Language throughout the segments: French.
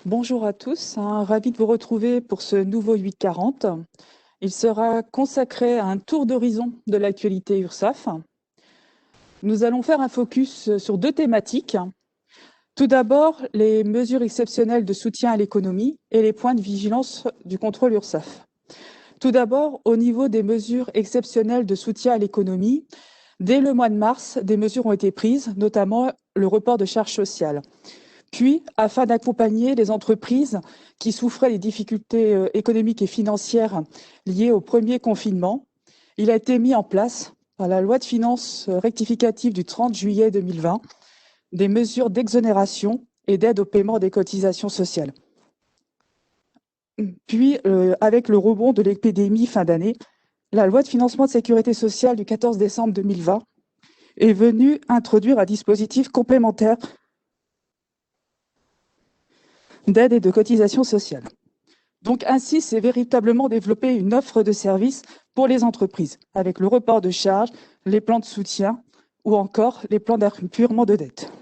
Bonjour à tous, ravi de vous retrouver pour ce nouveau 840. Il sera consacré à un tour d'horizon de l'actualité URSSAF. Nous allons faire un focus sur deux thématiques. Tout d'abord, les mesures exceptionnelles de soutien à l'économie et les points de vigilance du contrôle URSSAF. Tout d'abord, au niveau des mesures exceptionnelles de soutien à l'économie, dès le mois de mars, des mesures ont été prises, notamment le report de charges sociales. Puis, afin d'accompagner les entreprises qui souffraient des difficultés économiques et financières liées au premier confinement, il a été mis en place, par la loi de finances rectificative du 30 juillet 2020, des mesures d'exonération et d'aide au paiement des cotisations sociales. Puis, avec le rebond de l'épidémie fin d'année, la loi de financement de sécurité sociale du 14 décembre 2020 est venue introduire un dispositif complémentaire d'aide et de cotisation sociale. Donc ainsi, c'est véritablement développer une offre de services pour les entreprises, avec le report de charges, les plans de soutien ou encore les plans d'appurement de dette.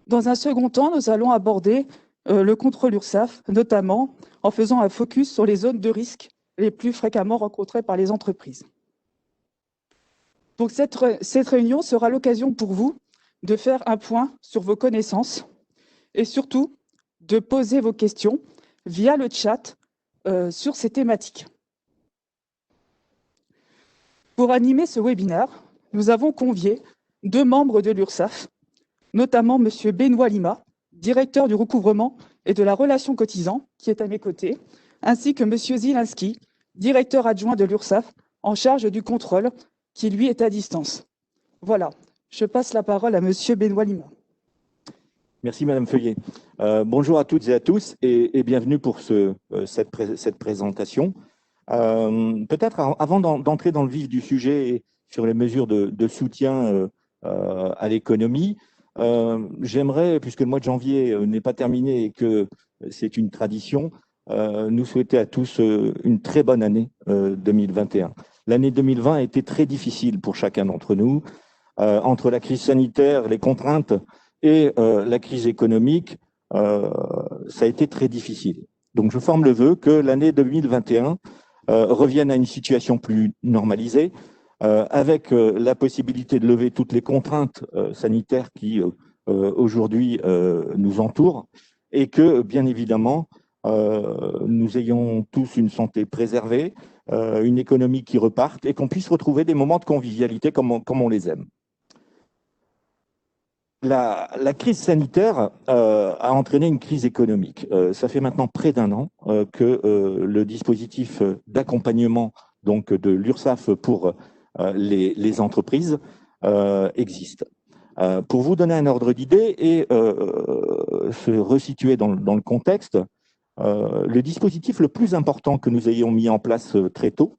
Dans un second temps, nous allons aborder le contrôle URSSAF, notamment en faisant un focus sur les zones de risque les plus fréquemment rencontrées par les entreprises. Donc cette réunion sera l'occasion pour vous de faire un point sur vos connaissances et surtout de poser vos questions via le chat sur ces thématiques. Pour animer ce webinaire, nous avons convié deux membres de l'URSSAF, notamment M. Benoît Lima, directeur du recouvrement et de la relation cotisant, qui est à mes côtés, ainsi que M. Zilinski, directeur adjoint de l'URSSAF, en charge du contrôle, qui lui est à distance. Voilà, je passe la parole à M. Benoît Lima. Merci Madame Feuillet. Bonjour à toutes et à tous et bienvenue pour cette présentation. Peut-être avant d'entrer dans le vif du sujet sur les mesures de soutien à l'économie, j'aimerais, puisque le mois de janvier n'est pas terminé et que c'est une tradition, nous souhaiter à tous une très bonne année 2021. L'année 2020 a été très difficile pour chacun d'entre nous, entre la crise sanitaire, les contraintes et la crise économique, ça a été très difficile. Donc je forme le vœu que l'année 2021 revienne à une situation plus normalisée, avec la possibilité de lever toutes les contraintes sanitaires qui aujourd'hui nous entourent, et que, bien évidemment, nous ayons tous une santé préservée, une économie qui reparte, et qu'on puisse retrouver des moments de convivialité comme on les aime. La crise sanitaire a entraîné une crise économique. Ça fait maintenant près d'un an que le dispositif d'accompagnement donc de l'URSSAF pour les entreprises existe. Pour vous donner un ordre d'idée et se resituer dans le contexte, le dispositif le plus important que nous ayons mis en place très tôt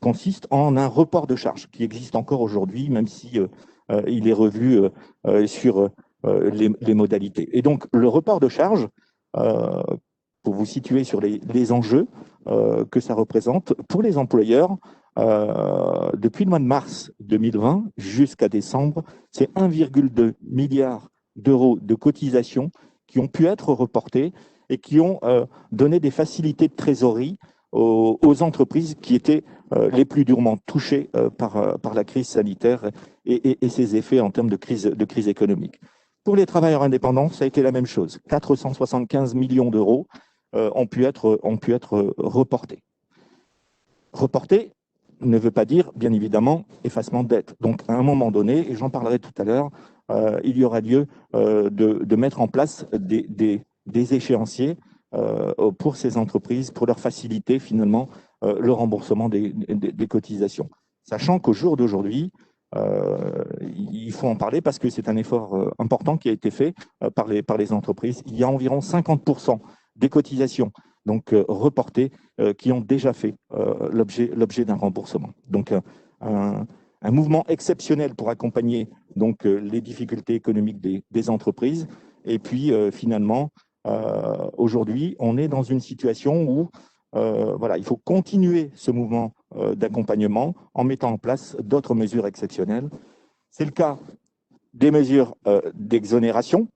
consiste en un report de charges qui existe encore aujourd'hui, même si il est revu sur les modalités. Et donc, le report de charges, pour vous situer sur les enjeux que ça représente, pour les employeurs, depuis le mois de mars 2020 jusqu'à décembre, c'est 1,2 milliard d'euros de cotisations qui ont pu être reportées et qui ont donné des facilités de trésorerie aux entreprises qui étaient les plus durement touchées par la crise sanitaire et ses effets en termes de crise économique. Pour les travailleurs indépendants, ça a été la même chose. 475 millions d'euros ont pu être reportés. Reporter ne veut pas dire, bien évidemment, effacement de dette. Donc, à un moment donné, et j'en parlerai tout à l'heure, il y aura lieu de mettre en place des échéanciers pour ces entreprises, pour leur faciliter finalement le remboursement des cotisations. Sachant qu'au jour d'aujourd'hui, il faut en parler parce que c'est un effort important qui a été fait par les entreprises. Il y a environ 50% des cotisations donc reportées qui ont déjà fait l'objet d'un remboursement. Donc un mouvement exceptionnel pour accompagner donc les difficultés économiques des entreprises. Et puis finalement, aujourd'hui, on est dans une situation où voilà, il faut continuer ce mouvement d'accompagnement en mettant en place d'autres mesures exceptionnelles. C'est le cas des mesures d'exonération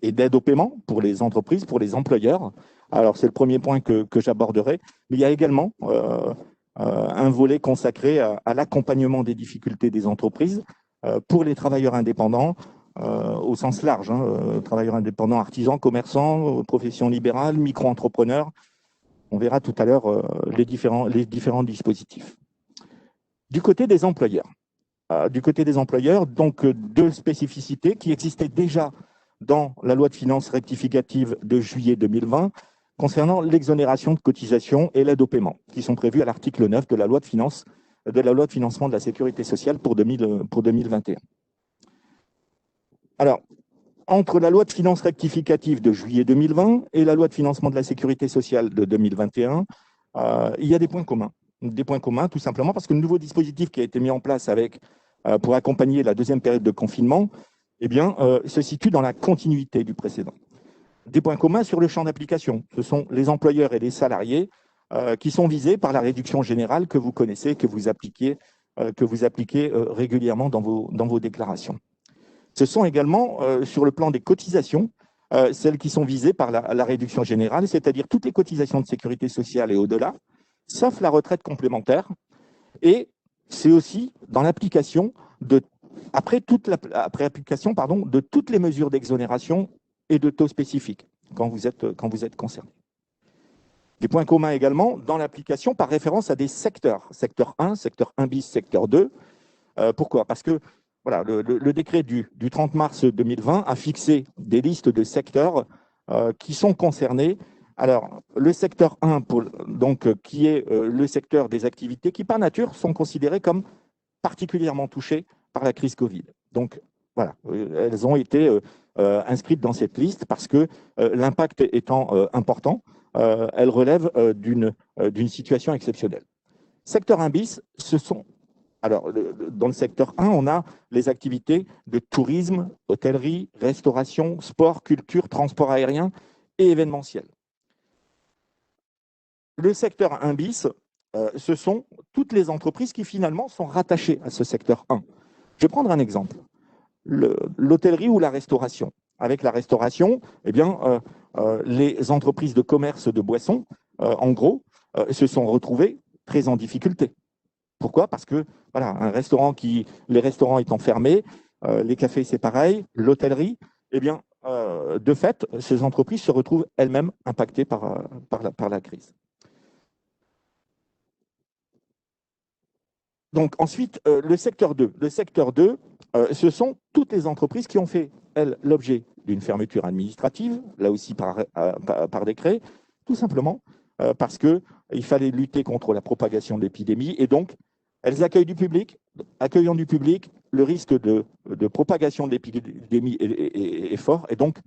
et d'aide au paiement pour les entreprises, pour les employeurs. Alors, c'est le premier point que j'aborderai. Mais il y a également un volet consacré à l'accompagnement des difficultés des entreprises pour les travailleurs indépendants, au sens large, hein, travailleurs indépendants, artisans, commerçants, professions libérales, micro-entrepreneurs. On verra tout à l'heure les différents dispositifs. Du côté des employeurs, donc deux spécificités qui existaient déjà dans la loi de finances rectificative de juillet 2020 concernant l'exonération de cotisations et l'aide au paiement, qui sont prévues à l'article 9 de la loi de financement de la sécurité sociale pour 2021. Alors, entre la loi de finances rectificative de juillet 2020 et la loi de financement de la sécurité sociale de 2021, il y a des points communs. Des points communs, tout simplement parce que le nouveau dispositif qui a été mis en place pour accompagner la deuxième période de confinement, se situe dans la continuité du précédent. Des points communs sur le champ d'application. Ce sont les employeurs et les salariés qui sont visés par la réduction générale que vous connaissez, que vous appliquez régulièrement dans vos déclarations. Ce sont également, sur le plan des cotisations, celles qui sont visées par la réduction générale, c'est-à-dire toutes les cotisations de sécurité sociale et au-delà, sauf la retraite complémentaire. Et c'est aussi dans l'application après application de toutes les mesures d'exonération et de taux spécifiques quand vous êtes concerné. Des points communs également dans l'application par référence à des secteurs, secteur 1, secteur 1 bis, secteur 2. Pourquoi? Parce que voilà, le décret du 30 mars 2020 a fixé des listes de secteurs qui sont concernés. Alors, le secteur 1, qui est le secteur des activités qui, par nature, sont considérées comme particulièrement touchées par la crise Covid. Donc, voilà, elles ont été inscrites dans cette liste parce que l'impact étant important, elles relèvent d'une situation exceptionnelle. Secteur 1 bis, alors, dans le secteur 1, on a les activités de tourisme, hôtellerie, restauration, sport, culture, transport aérien et événementiel. Le secteur 1 bis, ce sont toutes les entreprises qui finalement sont rattachées à ce secteur 1. Je vais prendre un exemple. L'hôtellerie ou la restauration. Avec la restauration, les entreprises de commerce de boissons, en gros, se sont retrouvées très en difficulté. Pourquoi? Parce que voilà, les restaurants étant fermés, les cafés c'est pareil, l'hôtellerie, de fait, ces entreprises se retrouvent elles-mêmes impactées par la crise. Donc ensuite, le secteur 2. Le secteur 2, ce sont toutes les entreprises qui ont fait, elles, l'objet d'une fermeture administrative, là aussi par décret, tout simplement parce qu'il fallait lutter contre la propagation de l'épidémie et donc elles accueillent du public. Accueillant du public, le risque de propagation de l'épidémie est fort et donc,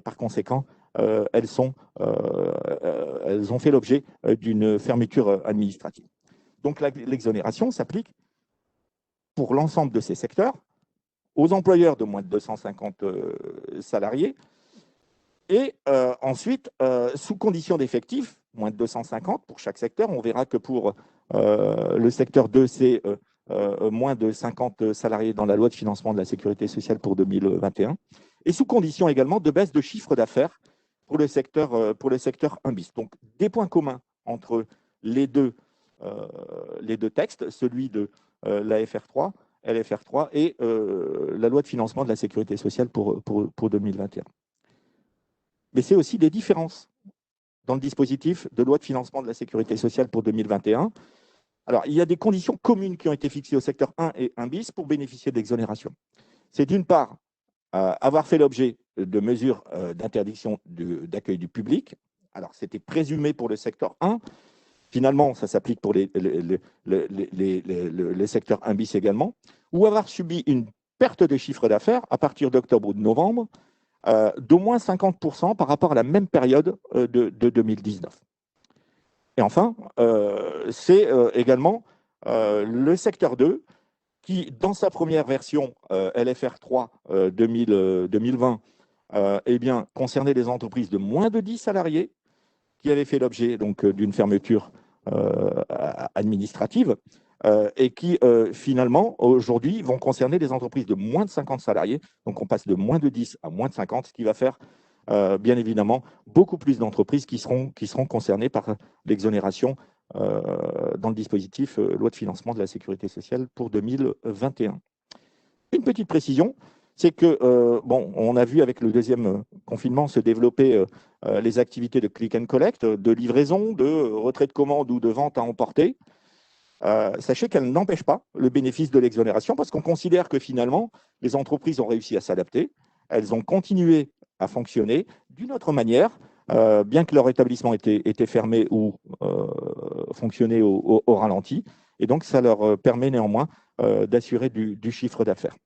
par conséquent, elles ont fait l'objet d'une fermeture administrative. Donc l'exonération s'applique pour l'ensemble de ces secteurs, aux employeurs de moins de 250 salariés, et ensuite, sous condition d'effectifs, moins de 250 pour chaque secteur. On verra que pour le secteur 2, c'est moins de 50 salariés dans la loi de financement de la sécurité sociale pour 2021, et sous condition également de baisse de chiffre d'affaires pour le secteur 1 bis. Donc, des points communs entre les deux textes, celui de la FR3, LFR3 et la loi de financement de la sécurité sociale pour 2021. Mais c'est aussi des différences dans le dispositif de loi de financement de la sécurité sociale pour 2021. Alors, il y a des conditions communes qui ont été fixées au secteur 1 et 1 bis pour bénéficier de l'exonération. C'est d'une part, avoir fait l'objet de mesures d'interdiction d'accueil du public. Alors, c'était présumé pour le secteur 1. Finalement, ça s'applique pour les secteurs 1 bis également. Ou avoir subi une perte de chiffre d'affaires à partir d'octobre ou de novembre d'au moins 50% par rapport à la même période de 2019. Et enfin, c'est également le secteur 2 qui, dans sa première version LFR3 2020, concernait les entreprises de moins de 10 salariés qui avaient fait l'objet d'une fermeture administrative. et qui, finalement, aujourd'hui, vont concerner des entreprises de moins de 50 salariés. Donc, on passe de moins de 10 à moins de 50, ce qui va faire, bien évidemment, beaucoup plus d'entreprises qui seront concernées par l'exonération dans le dispositif loi de financement de la sécurité sociale pour 2021. Une petite précision, c'est que, bon, on a vu avec le deuxième confinement se développer les activités de click and collect, de livraison, de retrait de commande ou de vente à emporter. Sachez qu'elles n'empêchent pas le bénéfice de l'exonération parce qu'on considère que finalement, les entreprises ont réussi à s'adapter, elles ont continué à fonctionner d'une autre manière, bien que leur établissement était fermé ou fonctionnait au ralenti. Et donc, ça leur permet néanmoins d'assurer du chiffre d'affaires.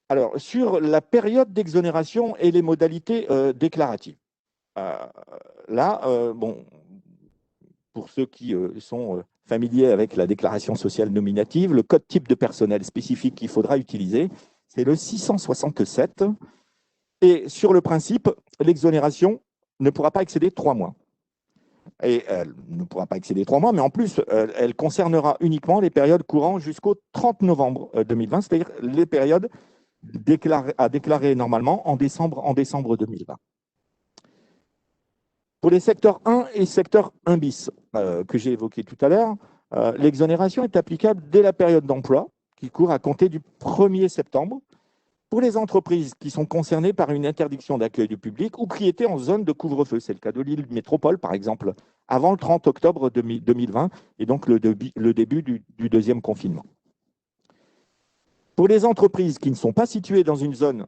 Alors, sur la période d'exonération et les modalités déclaratives. Là, bon, pour ceux qui sont familiers avec la déclaration sociale nominative, le code type de personnel spécifique qu'il faudra utiliser, c'est le 667. Et sur le principe, l'exonération ne pourra pas excéder 3 mois. Et elle ne pourra pas excéder 3 mois, mais en plus, elle concernera uniquement les périodes courant jusqu'au 30 novembre 2020, c'est-à-dire les périodes à déclarer normalement en décembre 2020. Pour les secteurs 1 et secteur 1 bis que j'ai évoqués tout à l'heure, l'exonération est applicable dès la période d'emploi qui court à compter du 1er septembre pour les entreprises qui sont concernées par une interdiction d'accueil du public ou qui étaient en zone de couvre-feu. C'est le cas de Lille Métropole, par exemple, avant le 30 octobre 2020 et donc le début du deuxième confinement. Pour les entreprises qui ne sont pas situées dans une zone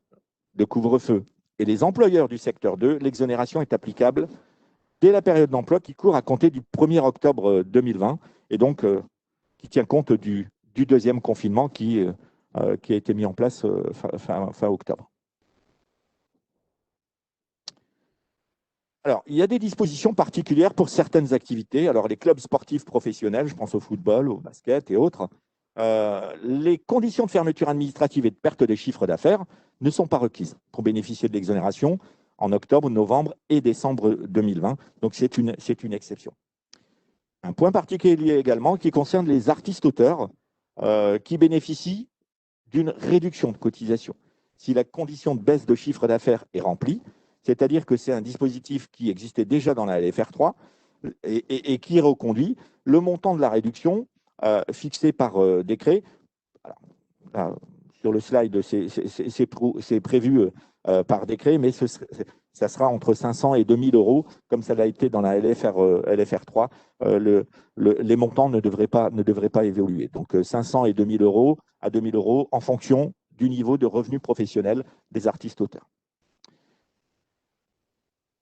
de couvre-feu et les employeurs du secteur 2, l'exonération est applicable dès la période d'emploi qui court à compter du 1er octobre 2020 et donc qui tient compte du deuxième confinement qui a été mis en place fin octobre. Alors, il y a des dispositions particulières pour certaines activités. Alors, les clubs sportifs professionnels, je pense au football, au basket et autres, les conditions de fermeture administrative et de perte des chiffres d'affaires ne sont pas requises pour bénéficier de l'exonération en octobre, novembre et décembre 2020. Donc, c'est une exception. Un point particulier également qui concerne les artistes-auteurs qui bénéficient d'une réduction de cotisation. Si la condition de baisse de chiffre d'affaires est remplie, c'est-à-dire que c'est un dispositif qui existait déjà dans la LFR 3 et qui est reconduit, le montant de la réduction fixé par décret, alors, là, sur le slide, c'est prévu par décret, mais ça sera entre 500 et 2000 euros, comme ça l'a été dans la LFR 3. Les montants ne devraient pas évoluer. Donc 500 et 2000 euros à 2000 euros en fonction du niveau de revenu professionnel des artistes-auteurs.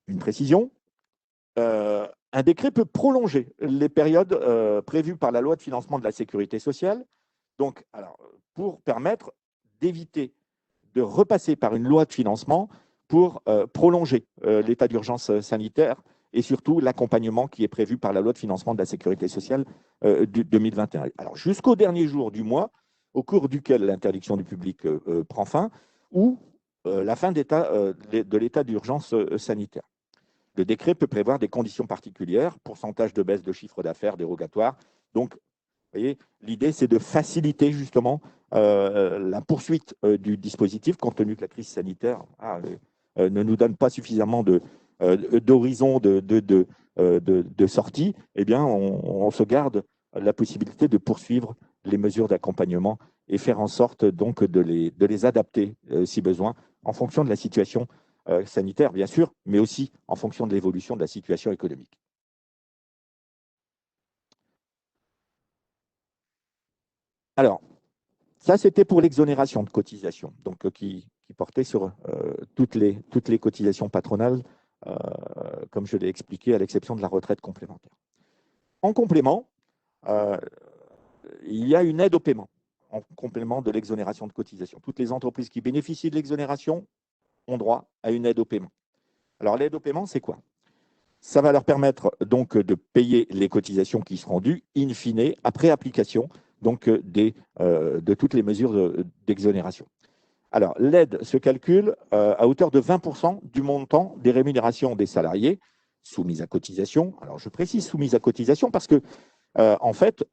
Une précision, un décret peut prolonger les périodes prévues par la loi de financement de la sécurité sociale, donc, alors, pour permettre d'éviter de repasser par une loi de financement pour prolonger l'état d'urgence sanitaire et surtout l'accompagnement qui est prévu par la loi de financement de la sécurité sociale 2021. Alors, jusqu'au dernier jour du mois, au cours duquel l'interdiction du public prend fin, ou la fin de l'état d'urgence sanitaire. Le décret peut prévoir des conditions particulières, pourcentage de baisse de chiffre d'affaires dérogatoire. Donc, vous voyez, l'idée, c'est de faciliter justement la poursuite du dispositif, compte tenu que la crise sanitaire ne nous donne pas suffisamment d'horizon de sortie. Eh bien, on se garde la possibilité de poursuivre les mesures d'accompagnement et faire en sorte donc de les adapter, si besoin, en fonction de la situation sanitaire, bien sûr, mais aussi en fonction de l'évolution de la situation économique. Alors, ça, c'était pour l'exonération de cotisation, donc qui portait sur toutes les cotisations patronales, comme je l'ai expliqué, à l'exception de la retraite complémentaire. En complément, il y a une aide au paiement, en complément de l'exonération de cotisation. Toutes les entreprises qui bénéficient de l'exonération ont droit à une aide au paiement. Alors, l'aide au paiement, c'est quoi? Ça va leur permettre donc de payer les cotisations qui seront dues, in fine, après application donc, de toutes les mesures d'exonération. Alors, l'aide se calcule à hauteur de 20% du montant des rémunérations des salariés, soumises à cotisation. Alors, je précise soumises à cotisation parce que, en fait,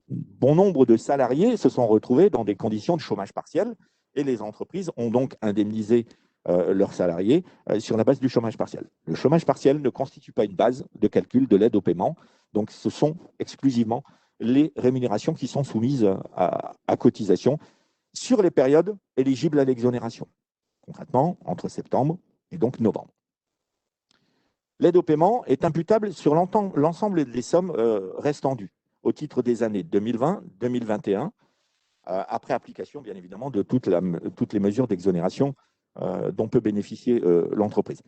bon nombre de salariés se sont retrouvés dans des conditions de chômage partiel et les entreprises ont donc indemnisé leurs salariés sur la base du chômage partiel. Le chômage partiel ne constitue pas une base de calcul de l'aide au paiement, donc ce sont exclusivement les rémunérations qui sont soumises à cotisation sur les périodes éligibles à l'exonération, concrètement entre septembre et donc novembre. L'aide au paiement est imputable sur l'ensemble des sommes restant dues au titre des années 2020-2021, après application, bien évidemment, de toutes les mesures d'exonération dont peut bénéficier l'entreprise.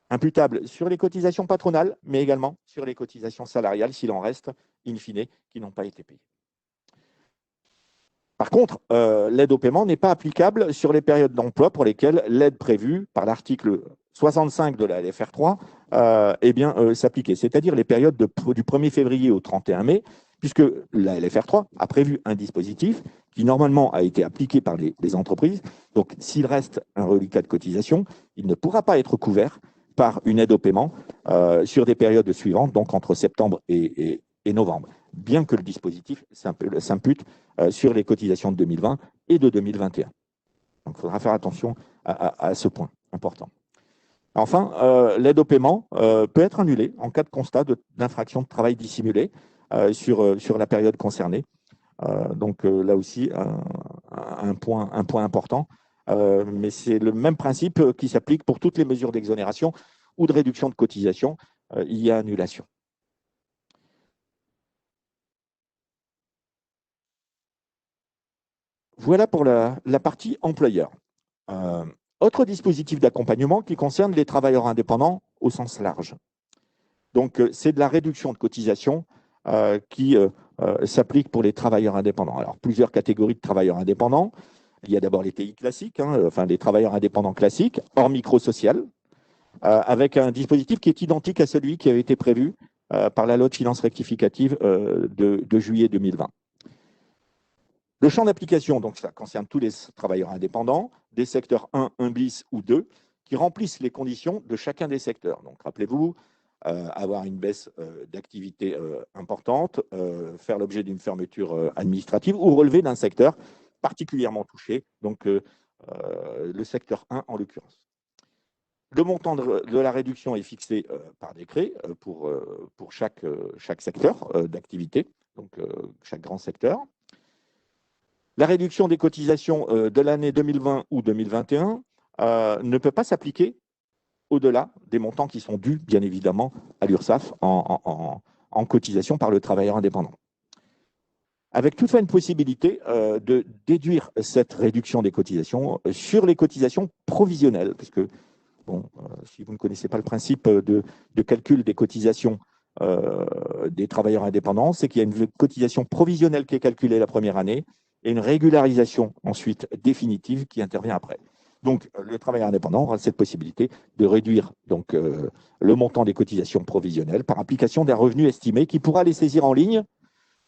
Imputable sur les cotisations patronales, mais également sur les cotisations salariales, s'il en reste, in fine, qui n'ont pas été payées. Par contre, l'aide au paiement n'est pas applicable sur les périodes d'emploi pour lesquelles l'aide prévue par l'article 65 de la LFR 3 s'appliquait, c'est-à-dire les périodes du 1er février au 31 mai, puisque la LFR 3 a prévu un dispositif qui normalement a été appliqué par les entreprises. Donc, s'il reste un reliquat de cotisation, il ne pourra pas être couvert par une aide au paiement sur des périodes suivantes, donc entre septembre et novembre, bien que le dispositif s'impute sur les cotisations de 2020 et de 2021. Donc, il faudra faire attention à ce point important. Enfin, l'aide au paiement peut être annulée en cas de constat d'infraction de travail dissimulé sur la période concernée. Donc là aussi, un point important. Mais c'est le même principe qui s'applique pour toutes les mesures d'exonération ou de réduction de cotisation. Il y a annulation. Voilà pour la partie employeur. Autre dispositif d'accompagnement qui concerne les travailleurs indépendants au sens large. Donc, c'est de la réduction de cotisation qui s'applique pour les travailleurs indépendants. Alors, plusieurs catégories de travailleurs indépendants. Il y a d'abord les TI classiques, enfin les travailleurs indépendants classiques, hors micro-social, avec un dispositif qui est identique à celui qui avait été prévu par la loi de finances rectificative de juillet 2020. Le champ d'application, donc ça concerne tous les travailleurs indépendants, des secteurs 1, 1 bis ou 2, qui remplissent les conditions de chacun des secteurs. Donc rappelez-vous, avoir une baisse d'activité importante, faire l'objet d'une fermeture administrative ou relever d'un secteur particulièrement touché, donc le secteur 1 en l'occurrence. Le montant de la réduction est fixé par décret pour chaque secteur d'activité, donc chaque grand secteur. La réduction des cotisations de l'année 2020 ou 2021 ne peut pas s'appliquer au-delà des montants qui sont dus, bien évidemment, à l'URSSAF en cotisation par le travailleur indépendant. Avec toutefois une possibilité de déduire cette réduction des cotisations sur les cotisations provisionnelles, puisque, bon, si vous ne connaissez pas le principe de calcul des cotisations des travailleurs indépendants, c'est qu'il y a une cotisation provisionnelle qui est calculée la première année et une régularisation ensuite définitive qui intervient après. Donc, le travailleur indépendant aura cette possibilité de réduire donc, le montant des cotisations provisionnelles par application d'un revenu estimé qui pourra les saisir en ligne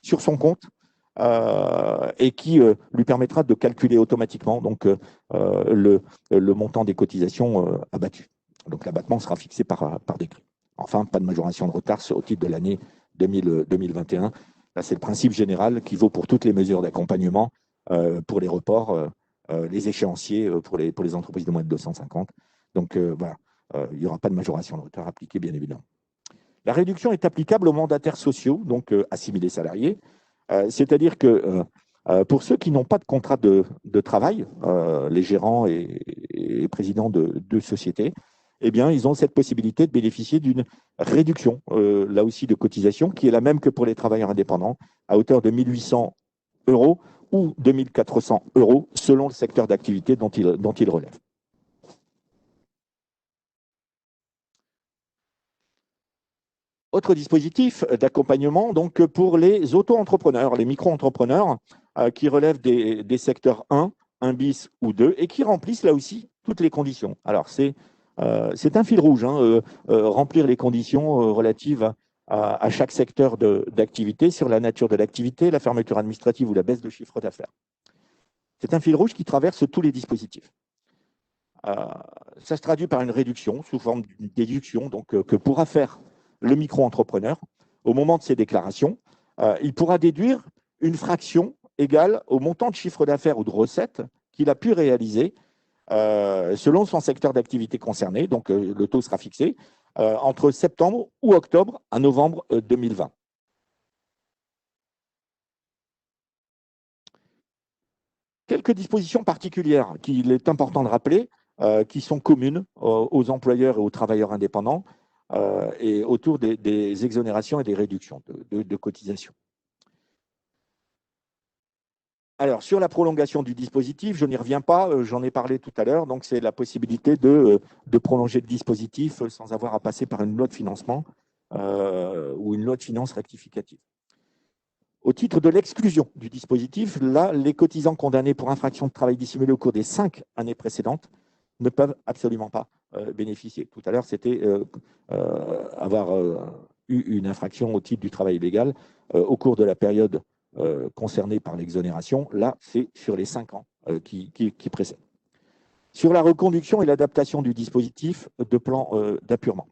sur son compte et qui lui permettra de calculer automatiquement donc, le montant des cotisations abattues. Donc, l'abattement sera fixé par décret. Enfin, pas de majoration de retard au titre de l'année 2021. Là, c'est le principe général qui vaut pour toutes les mesures d'accompagnement, pour les reports, les échéanciers pour les entreprises de moins de 250. Donc, voilà, il n'y aura pas de majoration de retard appliquée, bien évidemment. La réduction est applicable aux mandataires sociaux, donc assimilés salariés, c'est-à-dire que pour ceux qui n'ont pas de contrat de travail, les gérants et présidents de sociétés, eh bien, ils ont cette possibilité de bénéficier d'une réduction, là aussi, de cotisation, qui est la même que pour les travailleurs indépendants, à hauteur de 1 800 € ou 2 400 € selon le secteur d'activité dont il relève. Autre dispositif d'accompagnement donc pour les auto-entrepreneurs, les micro-entrepreneurs qui relèvent des secteurs 1, 1 bis ou 2 et qui remplissent là aussi toutes les conditions. Alors, c'est un fil rouge, remplir les conditions relatives à chaque secteur d'activité sur la nature de l'activité, la fermeture administrative ou la baisse de chiffre d'affaires. C'est un fil rouge qui traverse tous les dispositifs. ça se traduit par une réduction sous forme d'une déduction donc, que pourra faire le micro-entrepreneur au moment de ses déclarations. Il pourra déduire une fraction égale au montant de chiffre d'affaires ou de recettes qu'il a pu réaliser selon son secteur d'activité concerné. Donc, le taux sera fixé entre septembre ou octobre à novembre 2020. Quelques dispositions particulières qu'il est important de rappeler, qui sont communes aux employeurs et aux travailleurs indépendants et autour des exonérations et des réductions de cotisations. Alors, sur la prolongation du dispositif, je n'y reviens pas, j'en ai parlé tout à l'heure, donc c'est la possibilité de prolonger le dispositif sans avoir à passer par une loi de financement ou une loi de finances rectificative. Au titre de l'exclusion du dispositif, là, les cotisants condamnés pour infraction de travail dissimulé au cours des 5 années précédentes ne peuvent absolument pas bénéficier. Tout à l'heure, c'était avoir eu une infraction au titre du travail illégal au cours de la période concernée par l'exonération. Là, c'est sur les 5 ans qui précèdent. Sur la reconduction et l'adaptation du dispositif de plan d'appurement.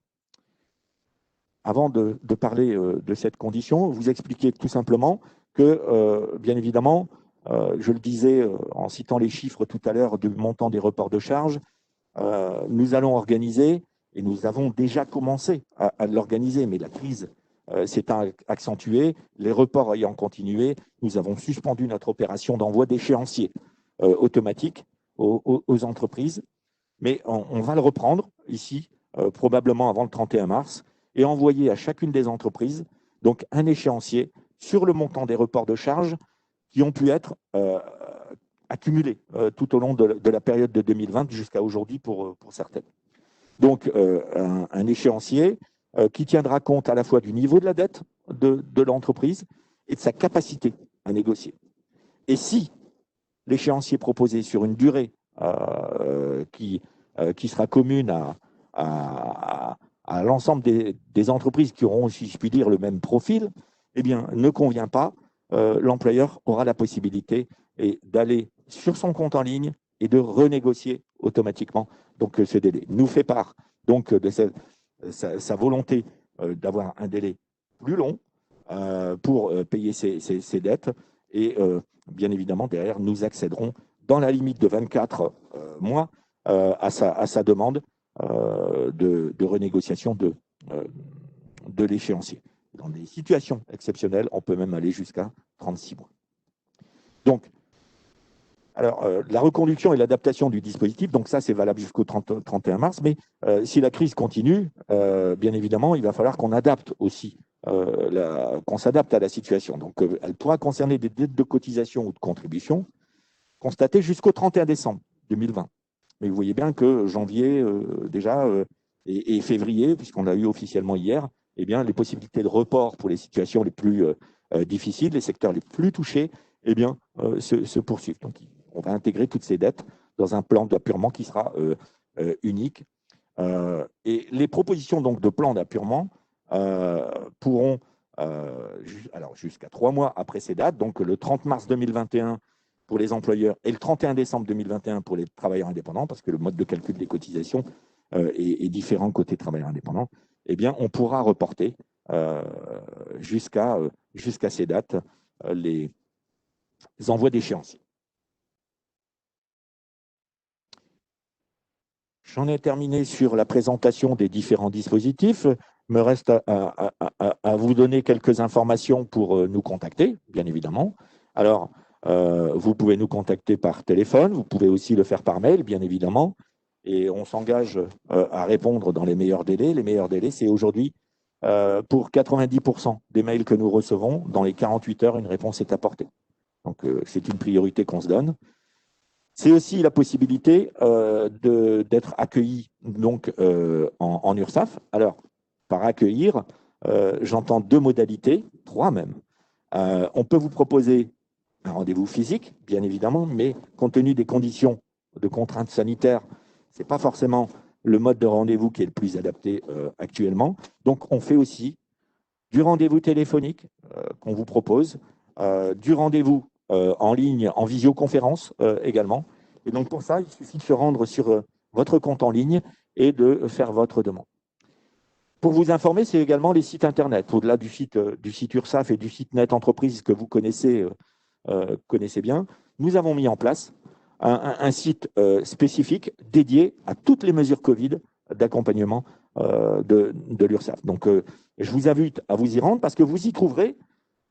Avant de parler de cette condition, vous expliquer tout simplement que, bien évidemment, je le disais en citant les chiffres tout à l'heure du montant des reports de charges, nous allons organiser, et nous avons déjà commencé à l'organiser, mais la crise s'est accentuée, les reports ayant continué, nous avons suspendu notre opération d'envoi d'échéanciers automatiques aux entreprises, mais on va le reprendre ici, probablement avant le 31 mars, et envoyer à chacune des entreprises donc un échéancier sur le montant des reports de charges qui ont pu être accumulés tout au long de la période de 2020 jusqu'à aujourd'hui pour certaines. Donc, un échéancier qui tiendra compte à la fois du niveau de la dette de l'entreprise et de sa capacité à négocier. Et si l'échéancier proposé sur une durée qui sera commune à l'ensemble des entreprises qui auront, si je puis dire, le même profil, eh bien, ne convient pas, l'employeur aura la possibilité d'aller sur son compte en ligne et de renégocier automatiquement donc, ce délai. Nous fait part donc, de sa volonté d'avoir un délai plus long pour payer ses dettes et bien évidemment, derrière, nous accéderons dans la limite de 24 mois à sa demande de renégociation de l'échéancier. Dans des situations exceptionnelles, on peut même aller jusqu'à 36 mois. Donc, alors, la reconduction et l'adaptation du dispositif, donc ça, c'est valable jusqu'au 31 mars, mais si la crise continue, bien évidemment, il va falloir qu'on adapte aussi, qu'on s'adapte à la situation. Donc, elle pourra concerner des dettes de cotisation ou de contribution constatées jusqu'au 31 décembre 2020. Mais vous voyez bien que janvier, déjà, et février, puisqu'on l'a eu officiellement hier, eh bien, les possibilités de report pour les situations les plus difficiles, les secteurs les plus touchés, eh bien, se poursuivent. Donc, on va intégrer toutes ces dettes dans un plan d'appurement qui sera unique. Et les propositions donc, de plan d'appurement pourront, alors jusqu'à 3 mois après ces dates, donc le 30 mars 2021 pour les employeurs et le 31 décembre 2021 pour les travailleurs indépendants, parce que le mode de calcul des cotisations est différent côté travailleurs indépendants, eh bien, on pourra reporter jusqu'à ces dates les envois d'échéanciers. J'en ai terminé sur la présentation des différents dispositifs. Il me reste à vous donner quelques informations pour nous contacter, bien évidemment. Alors, vous pouvez nous contacter par téléphone, vous pouvez aussi le faire par mail, bien évidemment. Et on s'engage à répondre dans les meilleurs délais. Les meilleurs délais, c'est aujourd'hui, pour 90% des mails que nous recevons, dans les 48 heures, une réponse est apportée. Donc, c'est une priorité qu'on se donne. C'est aussi la possibilité d'être accueilli donc, en URSSAF. Alors, par accueillir, j'entends 2 modalités, 3 même. On peut vous proposer un rendez-vous physique, bien évidemment, mais compte tenu des conditions de contraintes sanitaires, ce n'est pas forcément le mode de rendez-vous qui est le plus adapté actuellement. Donc, on fait aussi du rendez-vous téléphonique qu'on vous propose, du rendez-vous en ligne, en visioconférence également. Et donc, pour ça, il suffit de se rendre sur votre compte en ligne et de faire votre demande. Pour vous informer, c'est également les sites Internet. Au-delà du site URSSAF et du site Net Entreprise que vous connaissez bien, nous avons mis en place un site spécifique dédié à toutes les mesures Covid d'accompagnement de l'URSSAF. Donc, je vous invite à vous y rendre parce que vous y trouverez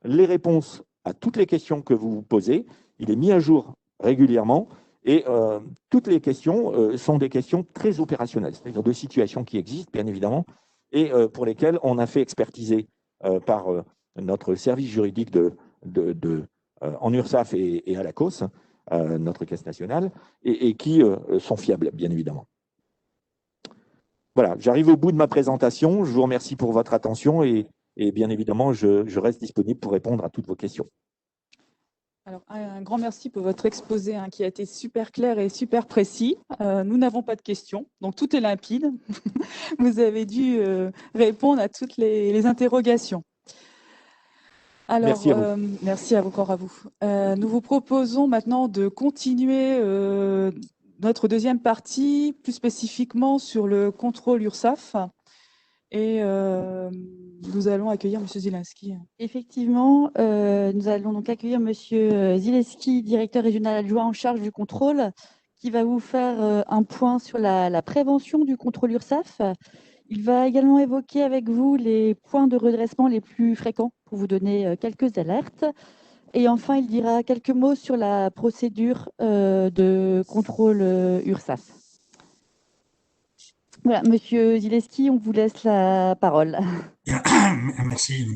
les réponses à toutes les questions que vous vous posez. Il est mis à jour régulièrement et toutes les questions sont des questions très opérationnelles, c'est-à-dire de situations qui existent, bien évidemment, et pour lesquelles on a fait expertiser par notre service juridique en URSSAF et à la COS, notre caisse nationale, et qui sont fiables, bien évidemment. Voilà, j'arrive au bout de ma présentation. Je vous remercie pour votre attention et bien évidemment, je reste disponible pour répondre à toutes vos questions. Alors, un grand merci pour votre exposé qui a été super clair et super précis. Nous n'avons pas de questions, donc tout est limpide. Vous avez dû répondre à toutes les interrogations. Alors, merci à vous. Merci encore à vous. Nous vous proposons maintenant de continuer notre deuxième partie, plus spécifiquement sur le contrôle URSSAF. Et nous allons accueillir M. Zilinski. Effectivement, nous allons donc accueillir M. Zilinski, directeur régional adjoint en charge du contrôle, qui va vous faire un point sur la prévention du contrôle URSSAF. Il va également évoquer avec vous les points de redressement les plus fréquents pour vous donner quelques alertes. Et enfin, il dira quelques mots sur la procédure de contrôle URSSAF. Voilà, Monsieur Zilinski, on vous laisse la parole. Merci.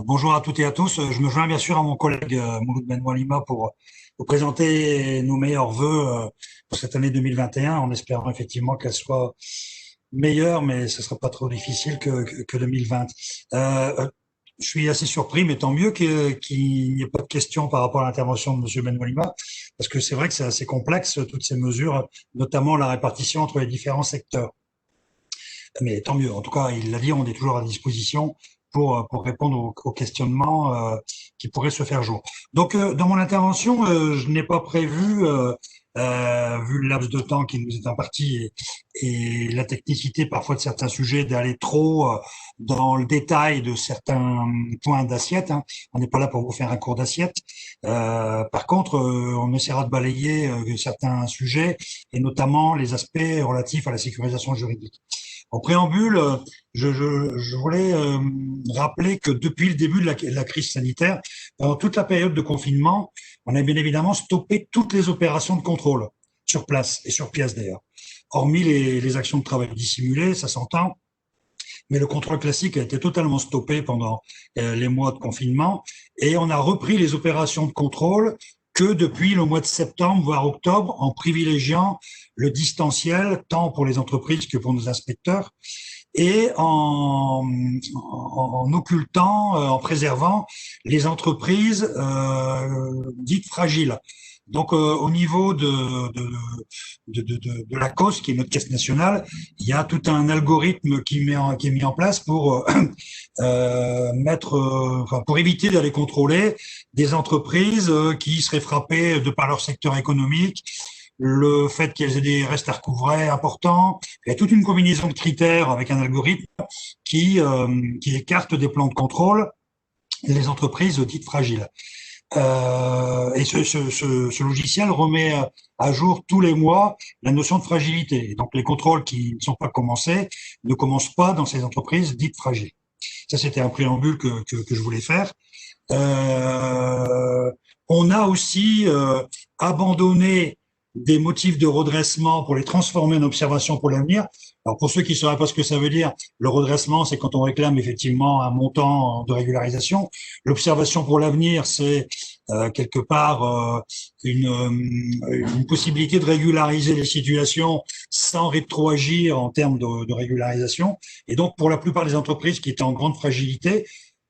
Bonjour à toutes et à tous. Je me joins bien sûr à mon collègue Mouloud Benoualima pour vous présenter nos meilleurs vœux pour cette année 2021, en espérant effectivement qu'elle soit meilleure, mais ce ne sera pas trop difficile que 2020. Je suis assez surpris, mais tant mieux qu'il n'y ait pas de questions par rapport à l'intervention de Monsieur Benoualima, parce que c'est vrai que c'est assez complexe, toutes ces mesures, notamment la répartition entre les différents secteurs. Mais tant mieux. En tout cas, il l'a dit, on est toujours à disposition pour répondre aux questionnements qui pourraient se faire jour. Donc, dans mon intervention, je n'ai pas prévu, vu le laps de temps qui nous est imparti et la technicité parfois de certains sujets, d'aller trop dans le détail de certains points d'assiette. On n'est pas là pour vous faire un cours d'assiette. Par contre, on essaiera de balayer certains sujets et notamment les aspects relatifs à la sécurisation juridique. En préambule, je voulais rappeler que depuis le début de la crise sanitaire, pendant toute la période de confinement, on a bien évidemment stoppé toutes les opérations de contrôle sur place et sur pièce d'ailleurs. Hormis les actions de travail dissimulées, ça s'entend, mais le contrôle classique a été totalement stoppé pendant les mois de confinement et on a repris les opérations de contrôle que depuis le mois de septembre, voire octobre, en privilégiant le distanciel, tant pour les entreprises que pour nos inspecteurs, et en occultant, en préservant les entreprises dites fragiles. Donc, au niveau de la COS, qui est notre caisse nationale, il y a tout un algorithme qui est mis en place pour pour éviter d'aller contrôler des entreprises qui seraient frappées de par leur secteur économique, le fait qu'elles aient des restes à recouvrer importants. Il y a toute une combinaison de critères avec un algorithme qui écarte des plans de contrôle les entreprises dites fragiles. Et ce logiciel remet à jour tous les mois la notion de fragilité. Et donc, les contrôles qui ne sont pas commencés ne commencent pas dans ces entreprises dites fragiles. Ça, c'était un préambule que je voulais faire. On a aussi abandonné des motifs de redressement pour les transformer en observation pour l'avenir. Alors, pour ceux qui ne sauraient pas ce que ça veut dire, le redressement, c'est quand on réclame effectivement un montant de régularisation. L'observation pour l'avenir, c'est quelque part une possibilité de régulariser les situations sans rétroagir en termes de régularisation. Et donc, pour la plupart des entreprises qui étaient en grande fragilité,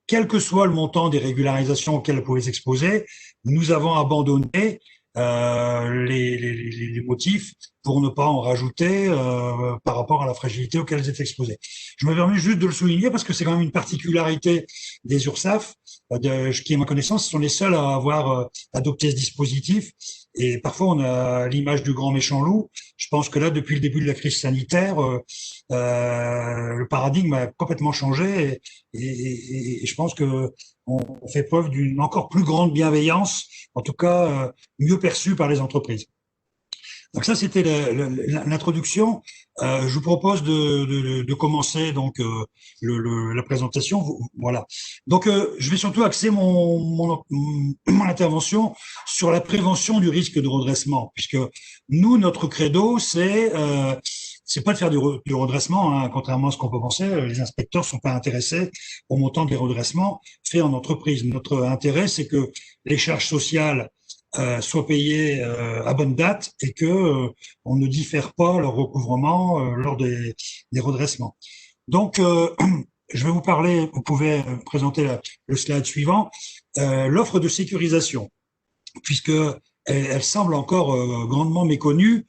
quel que soit le montant des régularisations auxquelles elles pouvaient s'exposer, nous avons abandonné les motifs pour ne pas en rajouter par rapport à la fragilité auquel elles étaient exposées. Je me permets juste de le souligner parce que c'est quand même une particularité des URSSAF, qui, à ma connaissance, sont les seuls à avoir adopté ce dispositif. Et parfois, on a l'image du grand méchant loup. Je pense que là, depuis le début de la crise sanitaire, le paradigme a complètement changé et je pense que on fait preuve d'une encore plus grande bienveillance, en tout cas mieux perçue par les entreprises. Donc ça, c'était l'introduction. Je vous propose de commencer donc la présentation. Voilà. Donc je vais surtout axer mon intervention sur la prévention du risque de redressement, puisque nous, notre credo, c'est pas de faire du redressement, hein, contrairement à ce qu'on peut penser. Les inspecteurs sont pas intéressés au montant des redressements faits en entreprise. Notre intérêt, c'est que les charges sociales soient payées à bonne date et que on ne diffère pas leur recouvrement lors des redressements. Donc, je vais vous parler, vous pouvez présenter le slide suivant, l'offre de sécurisation, puisque elle semble encore grandement méconnue.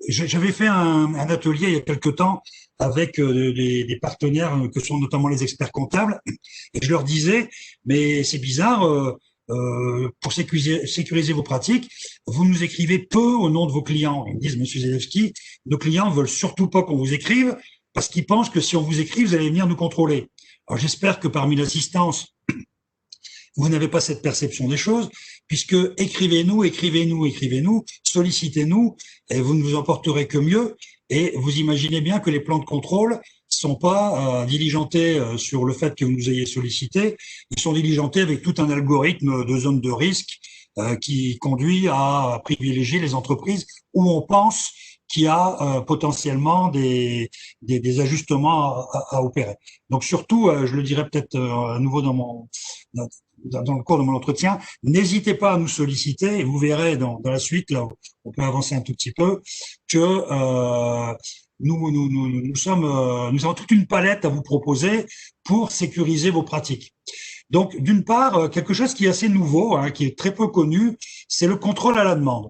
J'avais fait un atelier il y a quelque temps avec des partenaires que sont notamment les experts comptables, et je leur disais, mais c'est bizarre, pour sécuriser vos pratiques, vous nous écrivez peu au nom de vos clients. Ils me disent, Monsieur Zelewski, nos clients veulent surtout pas qu'on vous écrive parce qu'ils pensent que si on vous écrit, vous allez venir nous contrôler. Alors j'espère que parmi l'assistance, vous n'avez pas cette perception des choses, puisque écrivez-nous, sollicitez-nous, et vous ne vous en porterez que mieux. Et vous imaginez bien que les plans de contrôle sont pas diligentés sur le fait que vous nous ayez sollicité, ils sont diligentés avec tout un algorithme de zone de risque qui conduit à privilégier les entreprises où on pense qu'il y a potentiellement des ajustements à opérer. Donc surtout, je le dirais peut-être à nouveau dans le cours de mon entretien, n'hésitez pas à nous solliciter et vous verrez dans la suite, là, on peut avancer un tout petit peu, que nous avons toute une palette à vous proposer pour sécuriser vos pratiques. Donc, d'une part, quelque chose qui est assez nouveau, hein, qui est très peu connu, c'est le contrôle à la demande.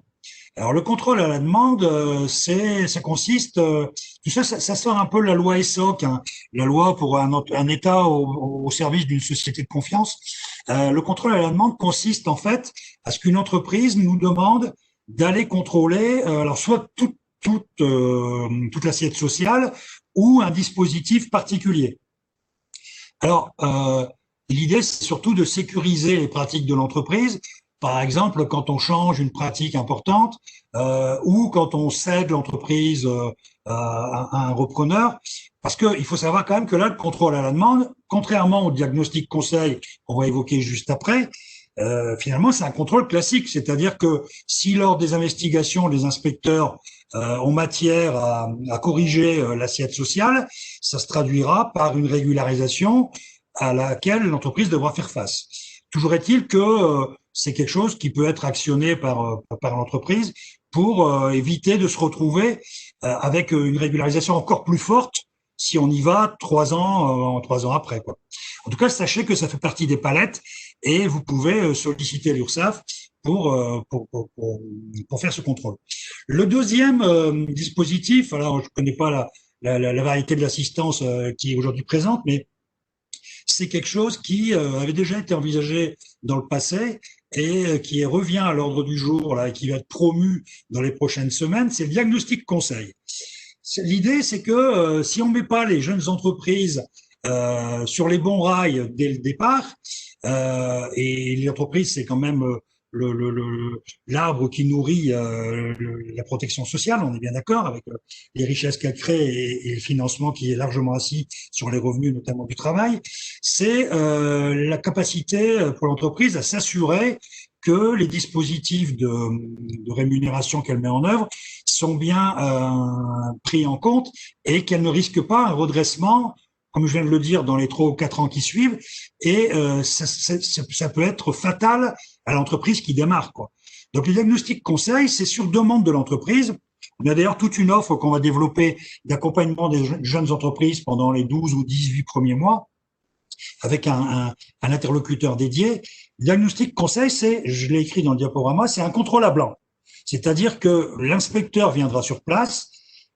Alors, le contrôle à la demande, ça consiste, tout ça sort un peu de la loi ESSOC, hein, la loi pour un État au service d'une société de confiance. Le contrôle à la demande consiste en fait à ce qu'une entreprise nous demande d'aller contrôler, alors soit toute l'assiette sociale ou un dispositif particulier. Alors, l'idée, c'est surtout de sécuriser les pratiques de l'entreprise. Par exemple, quand on change une pratique importante ou quand on cède l'entreprise à un repreneur, parce qu'il faut savoir quand même que là, le contrôle à la demande, contrairement au diagnostic conseil qu'on va évoquer juste après, finalement, c'est un contrôle classique. C'est-à-dire que si lors des investigations, les inspecteurs ont matière à corriger l'assiette sociale, ça se traduira par une régularisation à laquelle l'entreprise devra faire face. Toujours est-il que c'est quelque chose qui peut être actionné par l'entreprise pour éviter de se retrouver avec une régularisation encore plus forte si on y va 3 ans après, quoi. En tout cas, sachez que ça fait partie des palettes et vous pouvez solliciter l'URSSAF pour faire ce contrôle. Le deuxième dispositif, alors je ne connais pas la variété de l'assistance qui est aujourd'hui présente, mais c'est quelque chose qui avait déjà été envisagé dans le passé et qui revient à l'ordre du jour là, et qui va être promu dans les prochaines semaines, c'est le diagnostic conseil. L'idée, c'est que si on ne met pas les jeunes entreprises sur les bons rails dès le départ, et l'entreprise, c'est quand même l'arbre qui nourrit la protection sociale, on est bien d'accord, avec les richesses qu'elle crée et le financement qui est largement assis sur les revenus, notamment du travail, c'est la capacité pour l'entreprise à s'assurer que les dispositifs de rémunération qu'elle met en œuvre sont bien pris en compte et qu'elle ne risque pas un redressement, comme je viens de le dire, dans les 3 ou 4 ans qui suivent, et ça peut être fatal à l'entreprise qui démarre, quoi. Donc, les diagnostics conseils, c'est sur demande de l'entreprise. On a d'ailleurs toute une offre qu'on va développer d'accompagnement des jeunes entreprises pendant les 12 ou 18 premiers mois, avec un interlocuteur dédié. Le diagnostic conseil, je l'ai écrit dans le diaporama, c'est un contrôle à blanc. C'est-à-dire que l'inspecteur viendra sur place,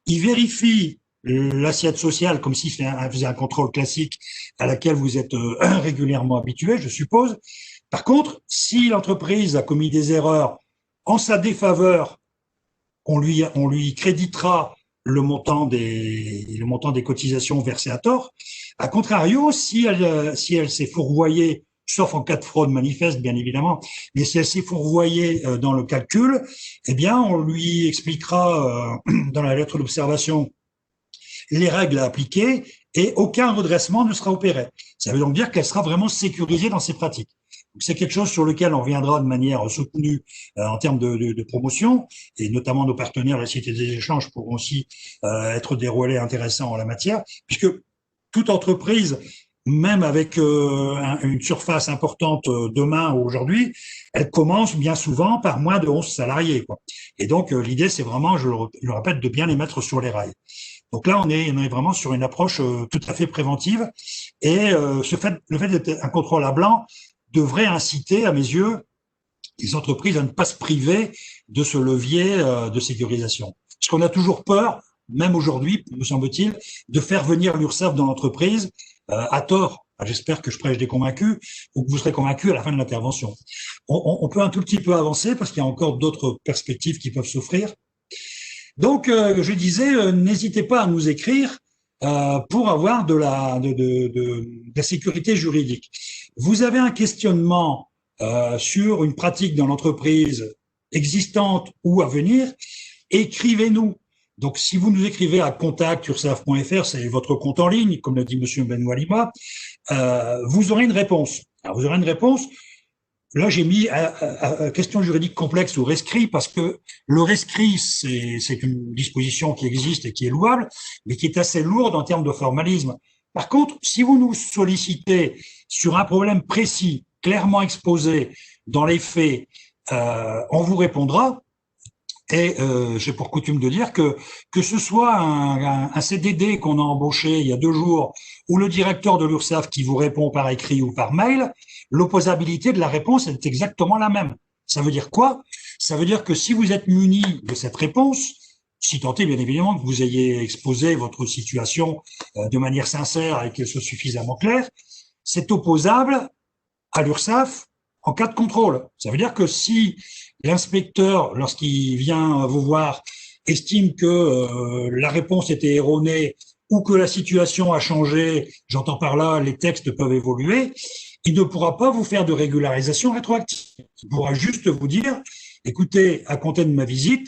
il vérifie l'assiette sociale comme s'il faisait un contrôle classique à laquelle vous êtes régulièrement habitué, je suppose. Par contre, si l'entreprise a commis des erreurs en sa défaveur, on lui créditera le montant des cotisations versées à tort. A contrario, si elle s'est fourvoyée, sauf en cas de fraude manifeste, bien évidemment, mais si elle s'est fourvoyée dans le calcul, eh bien, on lui expliquera dans la lettre d'observation les règles à appliquer et aucun redressement ne sera opéré. Ça veut donc dire qu'elle sera vraiment sécurisée dans ses pratiques. C'est quelque chose sur lequel on reviendra de manière soutenue en termes de promotion, et notamment nos partenaires, la Cité des Échanges, pourront aussi être des relais intéressants en la matière, puisque toute entreprise, même avec une surface importante demain ou aujourd'hui, elle commence bien souvent par moins de 11 salariés, quoi. Et donc, l'idée, c'est vraiment, je le répète, de bien les mettre sur les rails. Donc là, on est vraiment sur une approche tout à fait préventive, et le fait d'être un contrôle à blanc devrait inciter, à mes yeux, les entreprises à ne pas se priver de ce levier de sécurisation. Parce qu'on a toujours peur, même aujourd'hui, me semble-t-il, de faire venir l'URSSAF dans l'entreprise à tort. J'espère que je prêche des convaincus ou que vous serez convaincus à la fin de l'intervention. On peut un tout petit peu avancer parce qu'il y a encore d'autres perspectives qui peuvent s'offrir. Donc, je disais, n'hésitez pas à nous écrire pour avoir de la sécurité juridique. Vous avez un questionnement sur une pratique dans l'entreprise existante ou à venir, écrivez-nous. Donc, si vous nous écrivez à contact@ursaf.fr, c'est votre compte en ligne, comme l'a dit Monsieur Benoît Lima, vous aurez une réponse. Alors, vous aurez une réponse. Là, j'ai mis question juridique complexe ou rescrit parce que le rescrit, c'est une disposition qui existe et qui est louable, mais qui est assez lourde en termes de formalisme. Par contre, si vous nous sollicitez sur un problème précis, clairement exposé dans les faits, on vous répondra. Et j'ai pour coutume de dire que ce soit un CDD qu'on a embauché il y a 2 jours ou le directeur de l'URSSAF qui vous répond par écrit ou par mail, l'opposabilité de la réponse est exactement la même. Ça veut dire quoi? Ça veut dire que si vous êtes muni de cette réponse, si tant est bien évidemment que vous ayez exposé votre situation de manière sincère et qu'elle soit suffisamment claire, c'est opposable à l'URSSAF en cas de contrôle. Ça veut dire que si l'inspecteur, lorsqu'il vient vous voir, estime que la réponse était erronée ou que la situation a changé, j'entends par là les textes peuvent évoluer, il ne pourra pas vous faire de régularisation rétroactive. Il pourra juste vous dire, écoutez, à compter de ma visite,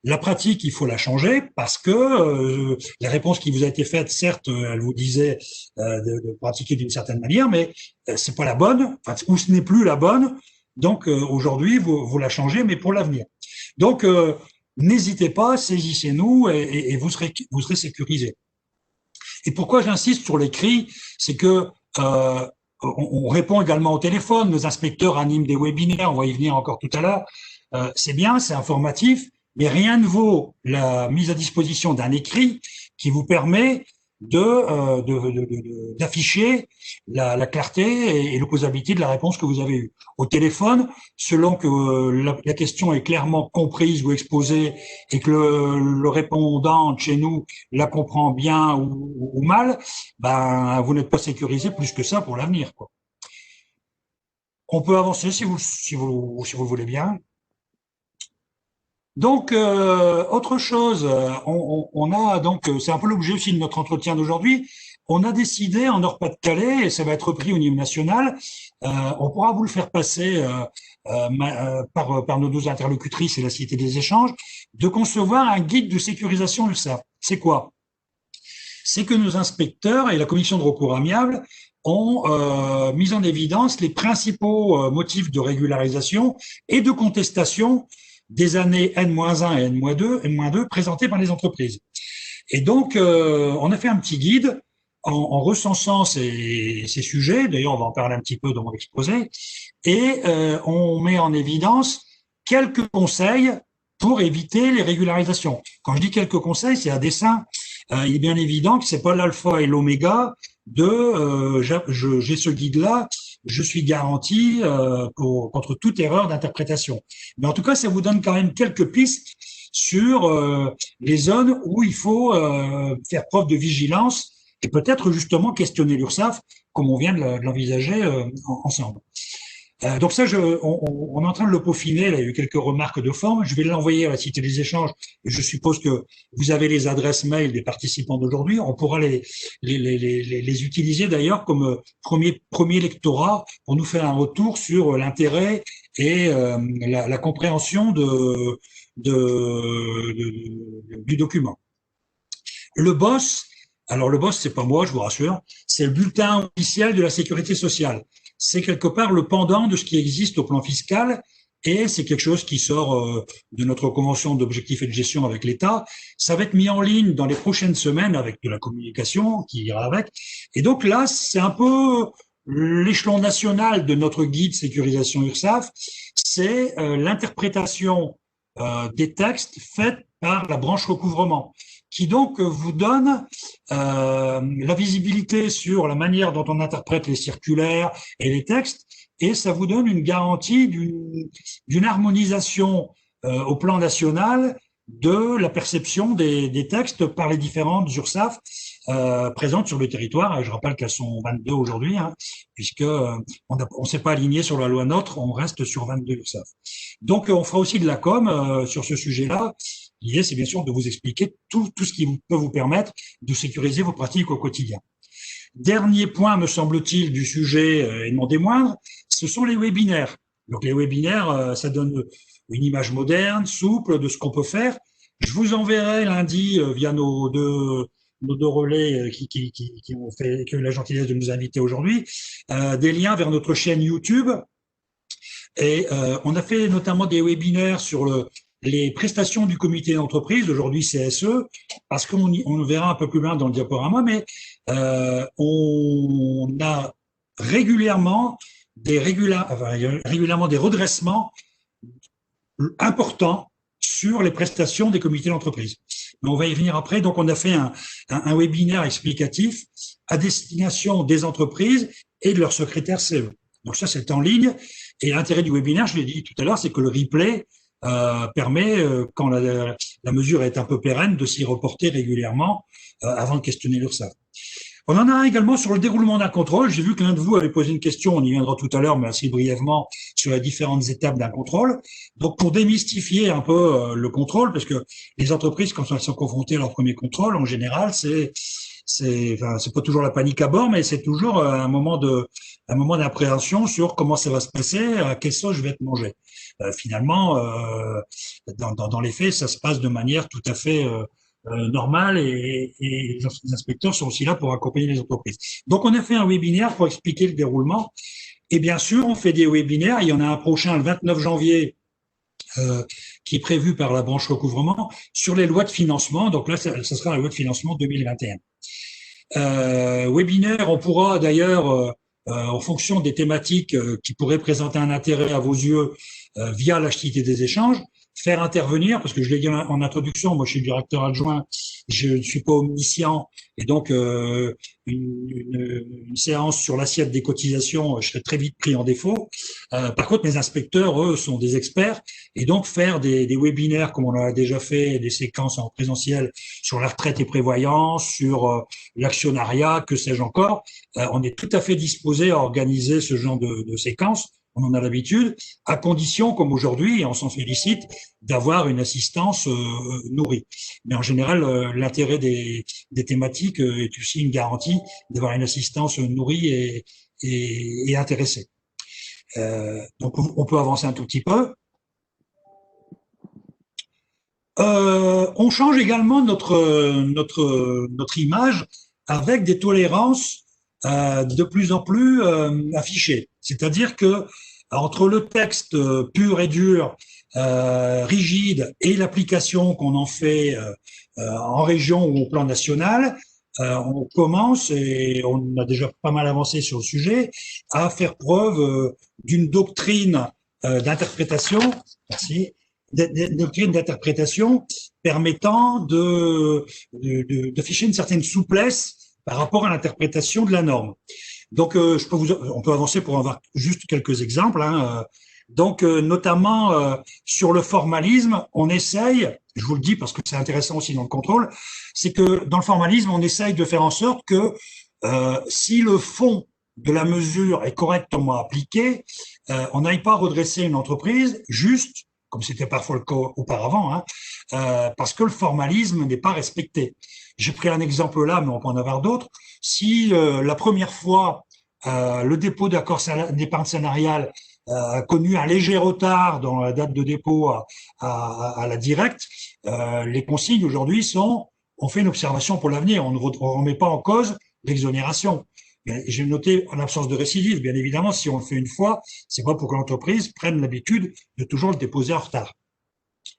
la pratique, il faut la changer parce que la réponse qui vous a été faite, certes, elle vous disait de pratiquer d'une certaine manière, mais c'est pas la bonne, enfin, ou ce n'est plus la bonne. Donc aujourd'hui, vous la changez, mais pour l'avenir. Donc n'hésitez pas, saisissez-nous et vous serez sécurisés. Et pourquoi j'insiste sur l'écrit, c'est que on répond également au téléphone. Nos inspecteurs animent des webinaires, on va y venir encore tout à l'heure. C'est bien, c'est informatif, mais rien ne vaut la mise à disposition d'un écrit qui vous permet d'afficher la clarté et l'opposabilité de la réponse que vous avez eue. Au téléphone, selon que la question est clairement comprise ou exposée et que le répondant chez nous la comprend bien ou mal, ben vous n'êtes pas sécurisé plus que ça pour l'avenir, quoi. On peut avancer si vous le voulez bien. Donc, autre chose, on a donc, c'est un peu l'objet aussi de notre entretien d'aujourd'hui, on a décidé en Nord-Pas-de-Calais, et ça va être repris au niveau national, on pourra vous le faire passer par nos 2 interlocutrices et la Cité des Échanges, de concevoir un guide de sécurisation URSSAF. C'est quoi? C'est que nos inspecteurs et la commission de recours amiable ont mis en évidence les principaux motifs de régularisation et de contestation des années N-1 et N-2 présentées par les entreprises. Et donc, on a fait un petit guide en recensant ces sujets. D'ailleurs, on va en parler un petit peu dans mon exposé. Et on met en évidence quelques conseils pour éviter les régularisations. Quand je dis quelques conseils, c'est à dessein. Il est bien évident que c'est pas l'alpha et l'oméga de j'ai ce guide-là, je suis garanti contre toute erreur d'interprétation. Mais en tout cas, ça vous donne quand même quelques pistes sur les zones où il faut faire preuve de vigilance et peut-être justement questionner l'URSSAF, comme on vient de l'envisager ensemble. Donc ça, on est en train de le peaufiner. Là, il y a eu quelques remarques de forme. Je vais l'envoyer à la Cité des Échanges. Et je suppose que vous avez les adresses mail des participants d'aujourd'hui. On pourra les utiliser d'ailleurs comme premier lectorat pour nous faire un retour sur l'intérêt et la compréhension du document. Le BOSS, alors le BOSS, c'est pas moi, je vous rassure, c'est le bulletin officiel de la sécurité sociale. C'est quelque part le pendant de ce qui existe au plan fiscal et c'est quelque chose qui sort de notre convention d'objectifs et de gestion avec l'État. Ça va être mis en ligne dans les prochaines semaines avec de la communication qui ira avec. Et donc là, c'est un peu l'échelon national de notre guide sécurisation URSSAF, c'est l'interprétation des textes faits par la branche recouvrement, qui donc vous donne la visibilité sur la manière dont on interprète les circulaires et les textes, et ça vous donne une garantie d'une harmonisation au plan national de la perception des textes par les différentes URSSAF présentes sur le territoire. Et je rappelle qu'elles sont 22 aujourd'hui, hein, puisque on s'est pas aligné sur la loi NOTRe, on reste sur 22 URSSAF. Donc on fera aussi de la com sur ce sujet-là. L'idée, c'est bien sûr de vous expliquer tout ce qui peut vous permettre de sécuriser vos pratiques au quotidien. Dernier point, me semble-t-il, du sujet, et non des moindres, ce sont les webinaires. Donc les webinaires, ça donne une image moderne, souple de ce qu'on peut faire. Je vous enverrai lundi via nos deux relais qui ont fait que la gentillesse de nous inviter aujourd'hui, des liens vers notre chaîne YouTube. Et on a fait notamment des webinaires sur les prestations du comité d'entreprise, aujourd'hui CSE, parce qu'on le verra un peu plus loin dans le diaporama, mais on a régulièrement des redressements importants sur les prestations des comités d'entreprise. Mais on va y venir après. Donc, on a fait un webinaire explicatif à destination des entreprises et de leurs secrétaires CE. Donc ça, c'est en ligne. Et l'intérêt du webinaire, je l'ai dit tout à l'heure, c'est que le replay permet, quand la mesure est un peu pérenne, de s'y reporter régulièrement avant de questionner l'URSSAF. On en a un également sur le déroulement d'un contrôle. J'ai vu que l'un de vous avait posé une question, on y viendra tout à l'heure, mais assez brièvement, sur les différentes étapes d'un contrôle. Donc, pour démystifier un peu le contrôle, parce que les entreprises, quand elles sont confrontées à leur premier contrôle, en général, c'est pas toujours la panique à bord, mais c'est toujours un moment d'appréhension sur comment ça va se passer, à quelle sauce je vais être mangé. Finalement, dans les faits, ça se passe de manière tout à fait normale et les inspecteurs sont aussi là pour accompagner les entreprises. Donc, on a fait un webinaire pour expliquer le déroulement. Et bien sûr, on fait des webinaires. Il y en a un prochain le 29 janvier qui est prévu par la branche recouvrement sur les lois de financement. Donc là, ça sera la loi de financement 2021. Webinaire, on pourra d'ailleurs, en fonction des thématiques qui pourraient présenter un intérêt à vos yeux via la Cité des Échanges, faire intervenir, parce que je l'ai dit en introduction, moi je suis directeur adjoint, je ne suis pas omniscient, et donc une séance sur l'assiette des cotisations, je serais très vite pris en défaut. Par contre, mes inspecteurs, eux, sont des experts, et donc faire des webinaires, comme on l'a déjà fait, des séquences en présentiel sur la retraite et prévoyance, sur l'actionnariat, que sais-je encore, on est tout à fait disposé à organiser ce genre de séquences. On en a l'habitude, à condition, comme aujourd'hui, et on s'en félicite, d'avoir une assistance nourrie. Mais en général, l'intérêt des thématiques est aussi une garantie d'avoir une assistance nourrie et intéressée. Donc, on peut avancer un tout petit peu. On change également notre image avec des tolérances de plus en plus affichées. C'est-à-dire que entre le texte pur et dur, rigide, et l'application qu'on en fait en région ou au plan national, on commence, et on a déjà pas mal avancé sur le sujet, à faire preuve d'une doctrine d'interprétation, merci, d'une doctrine d'interprétation permettant d'afficher une certaine souplesse par rapport à l'interprétation de la norme. Donc, on peut avancer pour avoir juste quelques exemples. Hein. Donc, notamment sur le formalisme, on essaye, je vous le dis parce que c'est intéressant aussi dans le contrôle, c'est que dans le formalisme, on essaye de faire en sorte que si le fond de la mesure est correctement appliqué, on n'aille pas redresser une entreprise juste, comme c'était parfois le cas auparavant, hein, parce que le formalisme n'est pas respecté. J'ai pris un exemple là, mais on peut en avoir d'autres. Si la première fois, le dépôt d'accord d'épargne salariale a connu un léger retard dans la date de dépôt à la directe, les consignes aujourd'hui sont on fait une observation pour l'avenir, on ne remet pas en cause l'exonération. J'ai noté en absence de récidive, bien évidemment, si on le fait une fois, c'est pas pour que l'entreprise prenne l'habitude de toujours le déposer en retard.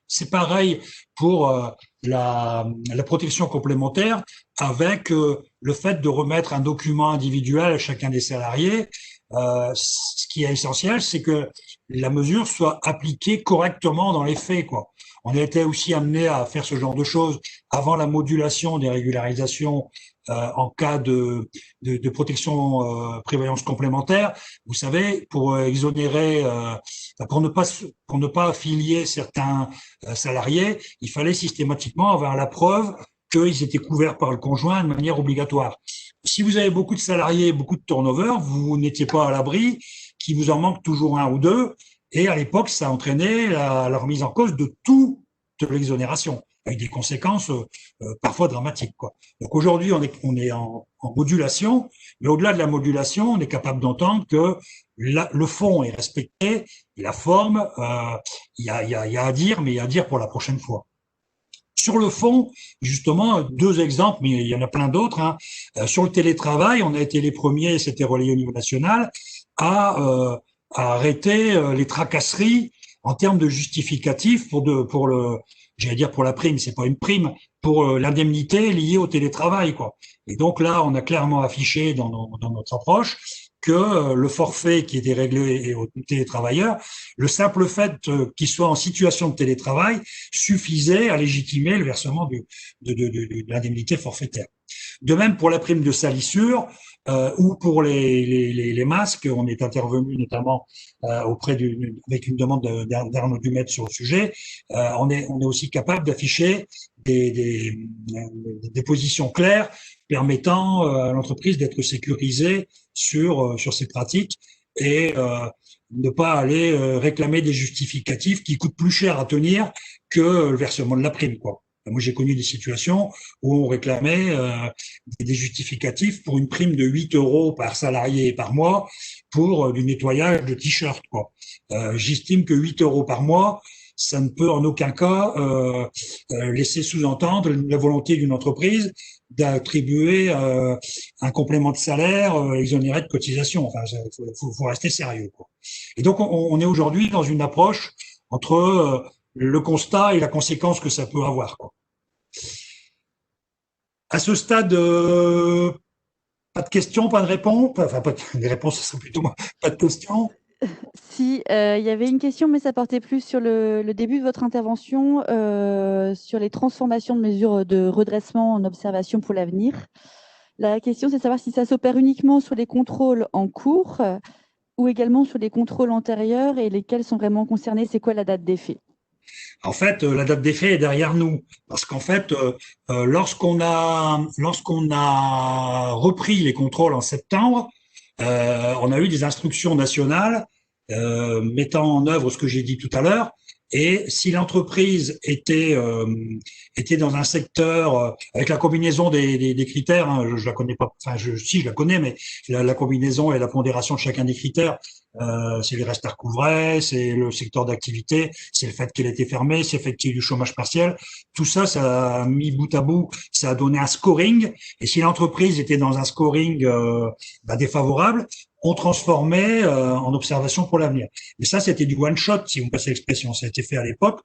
C'est pareil pour la protection complémentaire avec le fait de remettre un document individuel à chacun des salariés. Ce qui est essentiel, c'est que la mesure soit appliquée correctement dans les faits, quoi. On a été aussi amené à faire ce genre de choses avant la modulation des régularisations en cas de protection prévoyance complémentaire. Vous savez, pour exonérer, pour ne pas affilier certains salariés, il fallait systématiquement avoir la preuve qu'ils étaient couverts par le conjoint de manière obligatoire. Si vous avez beaucoup de salariés, beaucoup de turnover, vous n'étiez pas à l'abri qu'il vous en manque toujours un ou deux. Et à l'époque, ça a entraîné la remise en cause de toute l'exonération, avec des conséquences parfois dramatiques, quoi. Donc aujourd'hui, on est en modulation, mais au-delà de la modulation, on est capable d'entendre que le fond est respecté, et la forme, il y a à dire, mais il y a à dire pour la prochaine fois. Sur le fond, justement, deux exemples, mais il y en a plein d'autres. Hein. Sur le télétravail, on a été les premiers, c'était relayé au niveau national, à arrêter les tracasseries en termes de justificatifs pour la prime, c'est pas une prime, pour l'indemnité liée au télétravail, quoi. Et donc là, on a clairement affiché dans notre approche que le forfait qui était réglé aux télétravailleurs, le simple fait qu'ils soient en situation de télétravail suffisait à légitimer le versement de l'indemnité forfaitaire. De même pour la prime de salissure ou pour les masques, on est intervenu notamment avec une demande d'Arnaud Dumet sur le sujet. On est aussi capable d'afficher des positions claires permettant à l'entreprise d'être sécurisée sur ces pratiques et ne pas aller réclamer des justificatifs qui coûtent plus cher à tenir que le versement de la prime, quoi. Moi, j'ai connu des situations où on réclamait des justificatifs pour une prime de 8 € par salarié et par mois pour du nettoyage de t-shirts, quoi. J'estime que 8 € par mois, ça ne peut en aucun cas laisser sous-entendre la volonté d'une entreprise d'attribuer un complément de salaire exonéré de cotisation. Enfin, faut rester sérieux, quoi. Et donc, on est aujourd'hui dans une approche entre le constat et la conséquence que ça peut avoir, quoi. À ce stade, pas de questions, pas de réponses. Enfin, les réponses, ce serait plutôt pas de questions. Si, il y avait une question, mais ça portait plus sur le début de votre intervention, sur les transformations de mesures de redressement en observation pour l'avenir. La question, c'est de savoir si ça s'opère uniquement sur les contrôles en cours ou également sur les contrôles antérieurs et lesquels sont vraiment concernés. C'est quoi la date d'effet? En fait, la date d'effet est derrière nous, parce qu'en fait, lorsqu'on a repris les contrôles en septembre, on a eu des instructions nationales mettant en œuvre ce que j'ai dit tout à l'heure. Et si l'entreprise était dans un secteur avec la combinaison des critères, hein, je la connais pas, enfin si je la connais, mais la combinaison et la pondération de chacun des critères, c'est les restes à recouvrer, c'est le secteur d'activité, c'est le fait qu'elle était fermée, c'est le fait qu'il y ait du chômage partiel. Tout ça, ça a mis bout à bout, ça a donné un scoring. Et si l'entreprise était dans un scoring défavorable, on transformait en observation pour l'avenir. Mais ça, c'était du one shot, si vous me passez l'expression. Ça a été fait à l'époque.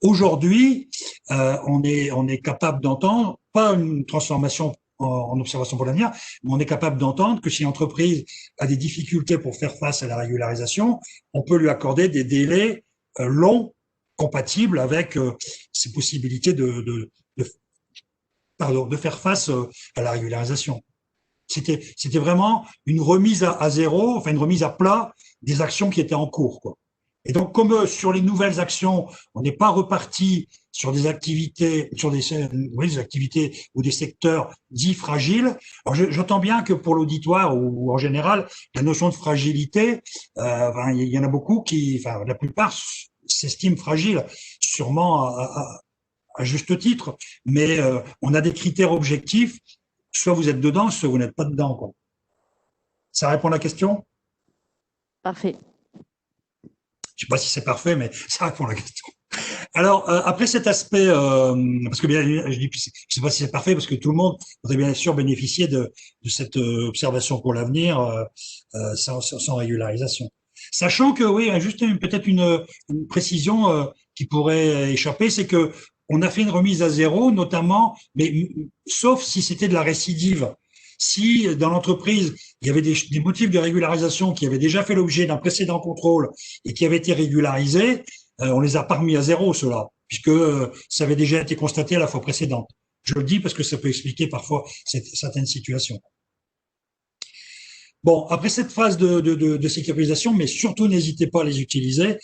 Aujourd'hui, on est capable d'entendre, pas une transformation en observation pour l'avenir, mais on est capable d'entendre que si l'entreprise a des difficultés pour faire face à la régularisation, on peut lui accorder des délais longs, compatibles avec ses possibilités de faire face à la régularisation. C'était vraiment une remise à zéro, enfin une remise à plat des actions qui étaient en cours, quoi. Et donc, comme sur les nouvelles actions, on n'est pas reparti sur des activités, des activités ou des secteurs dits fragiles. Alors, j'entends bien que pour l'auditoire ou en général, la notion de fragilité, il y en a beaucoup la plupart s'estiment fragiles, sûrement à juste titre, mais on a des critères objectifs. Soit vous êtes dedans, soit vous n'êtes pas dedans, quoi. Ça répond à la question? Parfait. Je ne sais pas si c'est parfait, mais ça répond à la question. Alors, après cet aspect, parce que bien, je dis, je ne sais pas si c'est parfait, parce que tout le monde voudrait bien sûr bénéficier de cette observation pour l'avenir sans régularisation. Sachant que, oui, juste peut-être une précision qui pourrait échapper, c'est que on a fait une remise à zéro, notamment, mais sauf si c'était de la récidive. Si dans l'entreprise, il y avait des motifs de régularisation qui avaient déjà fait l'objet d'un précédent contrôle et qui avaient été régularisés, on les a pas remis à zéro, ceux-là, puisque ça avait déjà été constaté à la fois précédente. Je le dis parce que ça peut expliquer parfois certaines situations. Bon, après cette phase de sécurisation, mais surtout n'hésitez pas à les utiliser,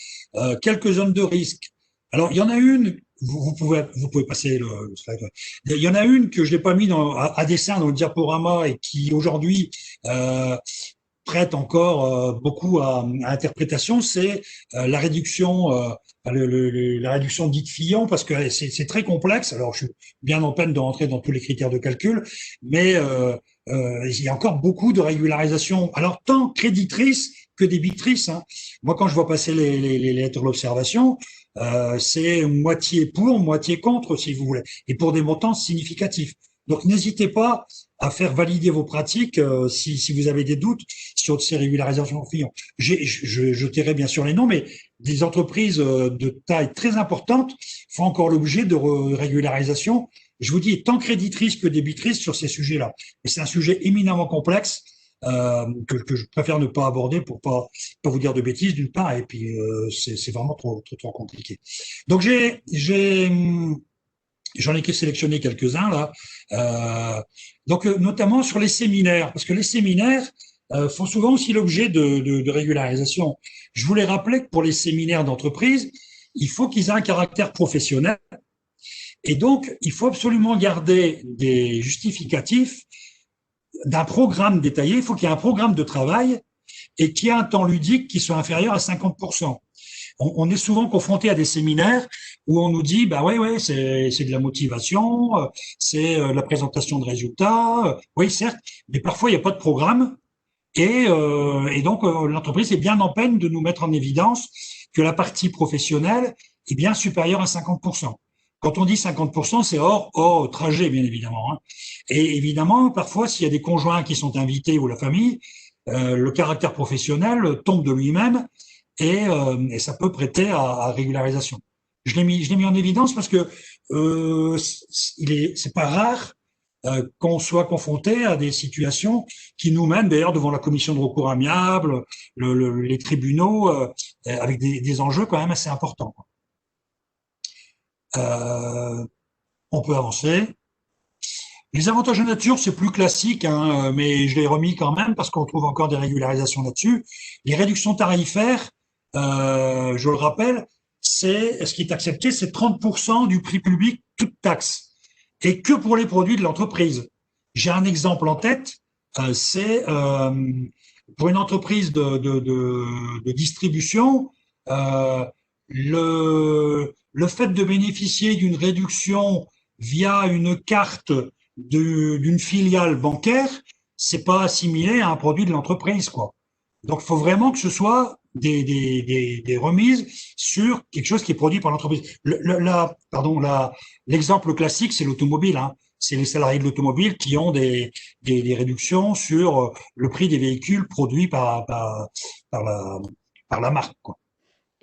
quelques zones de risque. Alors, il y en a une, vous pouvez passer le slide. Il y en a une que je n'ai pas mis à dessin dans le diaporama et qui aujourd'hui prête encore beaucoup à interprétation, c'est la réduction, la réduction dite Fillon, parce que c'est très complexe. Alors, je suis bien en peine de rentrer dans tous les critères de calcul, mais il y a encore beaucoup de régularisation. Alors, tant créditrices que débitrices. Hein. Moi, quand je vois passer les lettres d'observation, c'est moitié pour, moitié contre, si vous voulez, et pour des montants significatifs. Donc, n'hésitez pas à faire valider vos pratiques si vous avez des doutes sur ces régularisations clients. Je tairai bien sûr les noms, mais des entreprises de taille très importante font encore l'objet de régularisation. Je vous dis, tant créditrices que débitrices sur ces sujets-là. Et c'est un sujet éminemment complexe que je préfère ne pas aborder pour pas vous dire de bêtises d'une part, et puis c'est vraiment trop compliqué. Donc j'en ai sélectionné quelques-uns là. Donc notamment sur les séminaires, parce que les séminaires font souvent aussi l'objet de régularisation. Je voulais rappeler que pour les séminaires d'entreprise, il faut qu'ils aient un caractère professionnel, et donc il faut absolument garder des justificatifs d'un programme détaillé. Il faut qu'il y ait un programme de travail et qu'il y ait un temps ludique qui soit inférieur à 50%. On est souvent confronté à des séminaires où on nous dit, bah ouais, c'est de la motivation, c'est la présentation de résultats. Oui, certes, mais parfois il n'y a pas de programme et donc l'entreprise est bien en peine de nous mettre en évidence que la partie professionnelle est bien supérieure à 50%. Quand on dit 50%, c'est hors trajet, bien évidemment. Hein. Et évidemment, parfois, s'il y a des conjoints qui sont invités ou la famille, le caractère professionnel tombe de lui-même et ça peut prêter à régularisation. Je l'ai mis en évidence parce que c'est pas rare qu'on soit confronté à des situations qui nous mènent d'ailleurs devant la commission de recours amiable, les tribunaux, avec des enjeux quand même assez importants. On peut avancer. Les avantages de nature, c'est plus classique, hein, mais je l'ai remis quand même parce qu'on trouve encore des régularisations là-dessus. Les réductions tarifaires, je le rappelle, ce qui est accepté, c'est 30% du prix public, toute taxe, et que pour les produits de l'entreprise. J'ai un exemple en tête, c'est pour une entreprise de distribution, le fait de bénéficier d'une réduction via une carte d'une filiale bancaire, c'est pas assimilé à un produit de l'entreprise, quoi. Donc, il faut vraiment que ce soit des remises sur quelque chose qui est produit par l'entreprise. L'exemple classique, c'est l'automobile. Hein. C'est les salariés de l'automobile qui ont des réductions sur le prix des véhicules produits par la marque, quoi.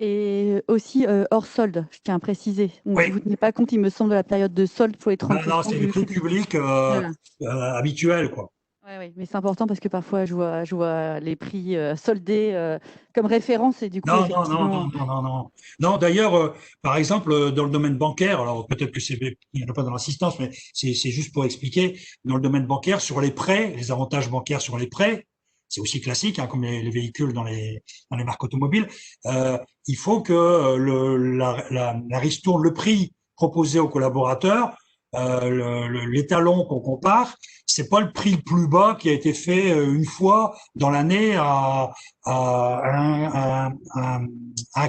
Et aussi hors solde, je tiens à préciser. Oui. Vous ne tenez pas compte, il me semble, de la période de solde pour les 30%. Non, c'est du prix public habituel, quoi. Oui, mais c'est important parce que parfois je vois les prix soldés comme référence et du coup, Non, non, non, non, effectivement. non, non, non. Non, d'ailleurs, par exemple, dans le domaine bancaire, alors peut-être que il n'y en a pas dans l'assistance, mais c'est juste pour expliquer, dans le domaine bancaire, sur les prêts, les avantages bancaires sur les prêts, c'est aussi classique, hein, comme les véhicules dans les marques automobiles, il faut que la ristourne, le prix proposé aux collaborateurs, l'étalon qu'on compare, c'est pas le prix le plus bas qui a été fait une fois dans l'année à un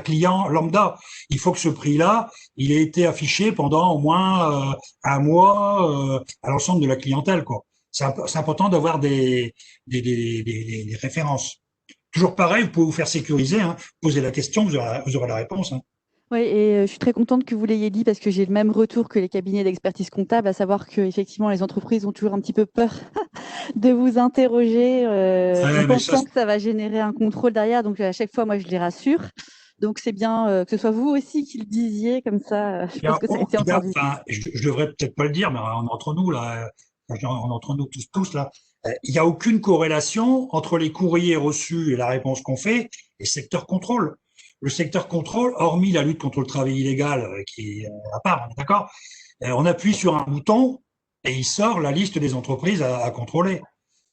client lambda. Il faut que ce prix-là, il ait été affiché pendant au moins un mois à l'ensemble de la clientèle, quoi. C'est important d'avoir des références. Toujours pareil, vous pouvez vous faire sécuriser, hein, posez la question, vous aurez la réponse. Hein. Oui, et je suis très contente que vous l'ayez dit parce que j'ai le même retour que les cabinets d'expertise comptable, à savoir que effectivement les entreprises ont toujours un petit peu peur de vous interroger en Ouais, mais ça, pensant que ça va générer un contrôle derrière. Donc à chaque fois, moi, je les rassure. Donc c'est bien que ce soit vous aussi qui le disiez, comme ça, je pense que ça a été entendu. enfin, je devrais peut-être pas le dire, mais on est entre nous là, on est entre nous tous là, il n'y a aucune corrélation entre les courriers reçus et la réponse qu'on fait et le secteur contrôle. Le secteur contrôle, hormis la lutte contre le travail illégal, qui est à part, on est d'accord, on appuie sur un bouton et il sort la liste des entreprises à contrôler.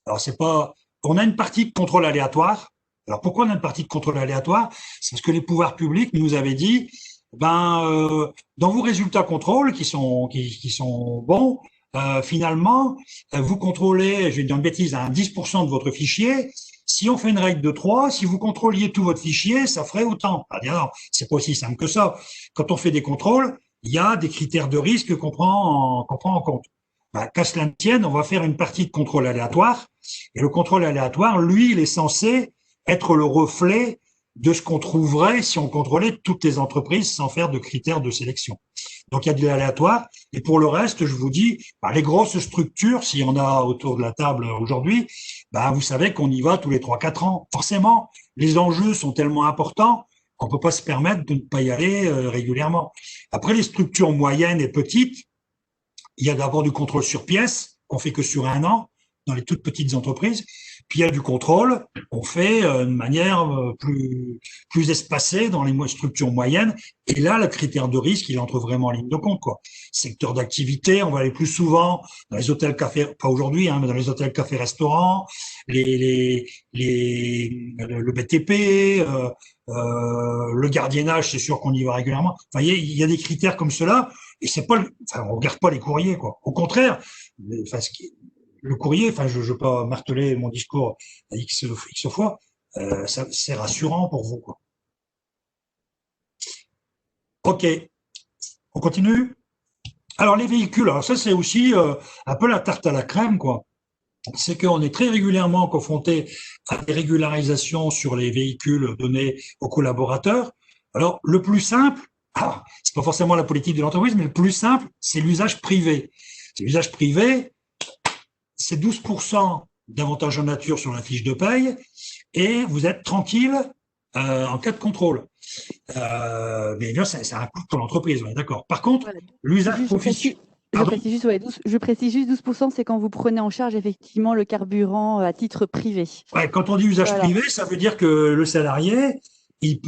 Alors c'est pas, on a une partie de contrôle aléatoire. Alors pourquoi on a une partie de contrôle aléatoire? C'est parce que les pouvoirs publics nous avaient dit, dans vos résultats contrôle qui sont bons, finalement, vous contrôlez, je vais dire une bêtise, un 10% de votre fichier. Si on fait une règle de 3, si vous contrôliez tout votre fichier, ça ferait autant. Non, c'est pas aussi simple que ça. Quand on fait des contrôles, il y a des critères de risque qu'on prend en compte. Qu'à cela ne tienne, on va faire une partie de contrôle aléatoire. Et le contrôle aléatoire, lui, il est censé être le reflet de ce qu'on trouverait si on contrôlait toutes les entreprises sans faire de critères de sélection. Donc il y a de l'aléatoire. Et pour le reste, je vous dis, les grosses structures, s'il y en a autour de la table aujourd'hui, vous savez qu'on y va tous les 3-4 ans. Forcément, les enjeux sont tellement importants qu'on peut pas se permettre de ne pas y aller régulièrement. Après, les structures moyennes et petites, il y a d'abord du contrôle sur pièce, qu'on fait que sur un an, dans les toutes petites entreprises. Puis il y a du contrôle qu'on fait de manière plus espacée dans les structures moyennes. Et là, le critère de risque, il entre vraiment en ligne de compte, quoi. Secteur d'activité, on va aller plus souvent dans les hôtels, cafés, pas aujourd'hui, hein, mais dans les hôtels, cafés, restaurants, le BTP, le gardiennage, c'est sûr qu'on y va régulièrement. Enfin, il y a des critères comme cela, et c'est pas, enfin, on regarde pas les courriers, quoi. Au contraire, enfin, le courrier, enfin, je veux pas marteler mon discours à X fois, c'est rassurant pour vous, quoi. Ok, on continue. Alors les véhicules, alors ça c'est aussi un peu la tarte à la crème, quoi. C'est qu'on est très régulièrement confronté à des régularisations sur les véhicules donnés aux collaborateurs. Alors le plus simple, c'est pas forcément la politique de l'entreprise, mais le plus simple, c'est l'usage privé. C'est l'usage privé, c'est 12% d'avantages en nature sur la fiche de paye et vous êtes tranquille en cas de contrôle. Mais bien, c'est un coût pour l'entreprise, on est d'accord. Par contre, Voilà. l'usage professionnel. Je précise juste 12%, c'est quand vous prenez en charge effectivement le carburant à titre privé. Ouais, quand on dit usage privé, ça veut dire que le salarié, il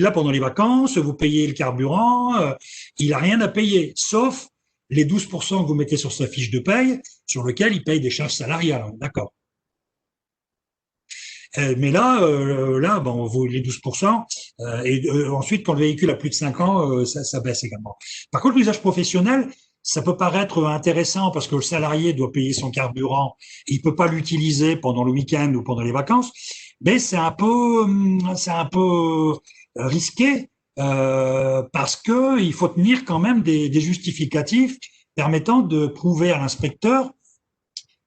l'a pendant les vacances, vous payez le carburant, il a rien à payer, sauf les 12% que vous mettez sur sa fiche de paye, sur lequel il paye des charges salariales, d'accord. Mais là, les 12%, et ensuite, quand le véhicule a plus de 5 ans, ça baisse également. Par contre, l'usage professionnel, ça peut paraître intéressant parce que le salarié doit payer son carburant, et il peut pas l'utiliser pendant le week-end ou pendant les vacances, mais c'est un peu risqué parce que il faut tenir quand même des justificatifs permettant de prouver à l'inspecteur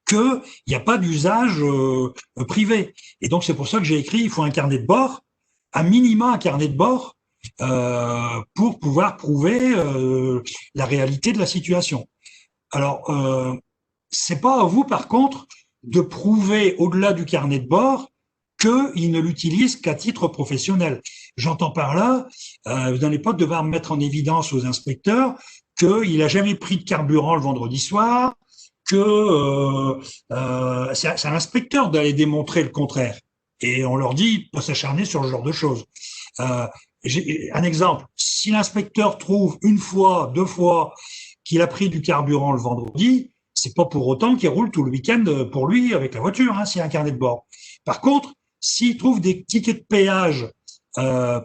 qu'il n'y a pas d'usage privé. Et donc, c'est pour ça que j'ai écrit, il faut un carnet de bord, à minima un carnet de bord, pour pouvoir prouver la réalité de la situation. Alors, c'est pas à vous, par contre, de prouver au-delà du carnet de bord qu'il ne l'utilise qu'à titre professionnel. J'entends par là, vous n'allez pas devoir mettre en évidence aux inspecteurs qu'il n'a jamais pris de carburant le vendredi soir, que c'est à l'inspecteur d'aller démontrer le contraire. Et on leur dit pas s'acharner sur ce genre de choses. J'ai un exemple. Si l'inspecteur trouve une fois, deux fois qu'il a pris du carburant le vendredi, c'est pas pour autant qu'il roule tout le week-end pour lui avec la voiture, hein, s'il y a un carnet de bord. Par contre, s'il trouve des tickets de péage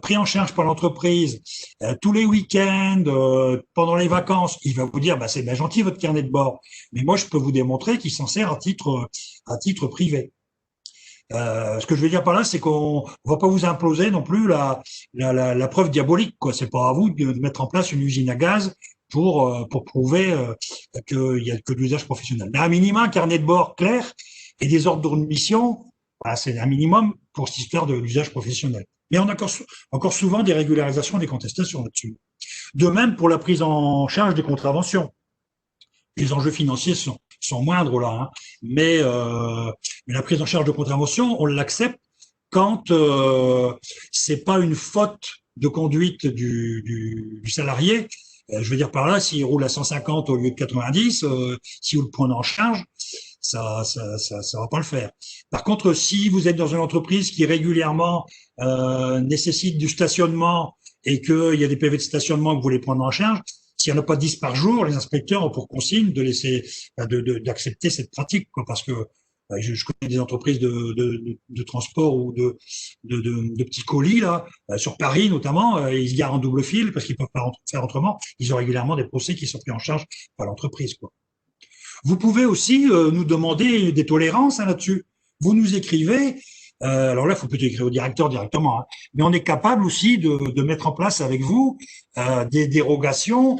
pris en charge par l'entreprise tous les week-ends, pendant les vacances, il va vous dire bah, c'est bien gentil votre carnet de bord, mais moi je peux vous démontrer qu'il s'en sert à titre privé. Ce que je veux dire par là, c'est qu'on va pas vous imposer non plus la preuve diabolique, quoi. C'est pas à vous de mettre en place une usine à gaz pour prouver qu'il y a que de l'usage professionnel. Mais un minimum, un carnet de bord clair et des ordres de mission, voilà, c'est un minimum pour cette histoire de l'usage professionnel. Mais on a encore souvent des régularisations, des contestations là-dessus. De même pour la prise en charge des contraventions. Les enjeux financiers sont moindres là, hein. Mais la prise en charge de contravention, on l'accepte quand c'est pas une faute de conduite du salarié. Je veux dire par là, s'il roule à 150 au lieu de 90, si vous le prenez en charge, ça va pas le faire. Par contre, si vous êtes dans une entreprise qui régulièrement nécessite du stationnement et qu'il y a des PV de stationnement que vous voulez prendre en charge, s'il n'y en a pas 10 par jour, les inspecteurs ont pour consigne de laisser, d'accepter cette pratique, quoi, parce que je connais des entreprises de transport ou de petits colis là, sur Paris notamment, ils se garent en double fil parce qu'ils peuvent pas faire autrement. Ils ont régulièrement des procès qui sont pris en charge par l'entreprise, quoi. Vous pouvez aussi nous demander des tolérances, hein, là-dessus. Vous nous écrivez. Alors là, il faut peut-être écrire au directeur directement, hein, mais on est capable aussi de mettre en place avec vous des dérogations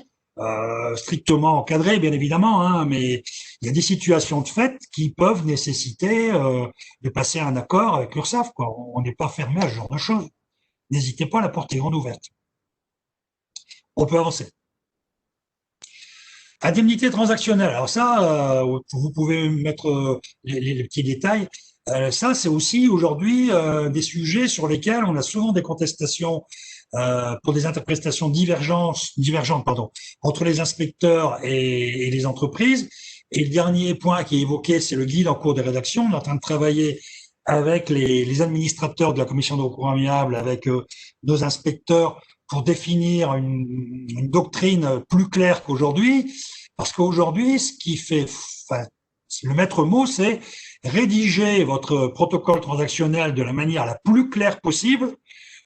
strictement encadrées, bien évidemment, hein, mais il y a des situations de fait qui peuvent nécessiter de passer un accord avec l'URSSAF, quoi. On n'est pas fermé à ce genre de choses. N'hésitez pas, la porte est grande ouverte. On peut avancer. Indemnité transactionnelle. Alors ça, vous pouvez mettre les petits détails. Ça, c'est aussi aujourd'hui des sujets sur lesquels on a souvent des contestations pour des interprétations divergentes, entre les inspecteurs et les entreprises. Et le dernier point qui est évoqué, c'est le guide en cours de rédaction. On est en train de travailler avec les administrateurs de la commission de recours amiable, avec nos inspecteurs, pour définir une doctrine plus claire qu'aujourd'hui. Parce qu'aujourd'hui, ce qui fait, enfin, le maître mot, c'est rédiger votre protocole transactionnel de la manière la plus claire possible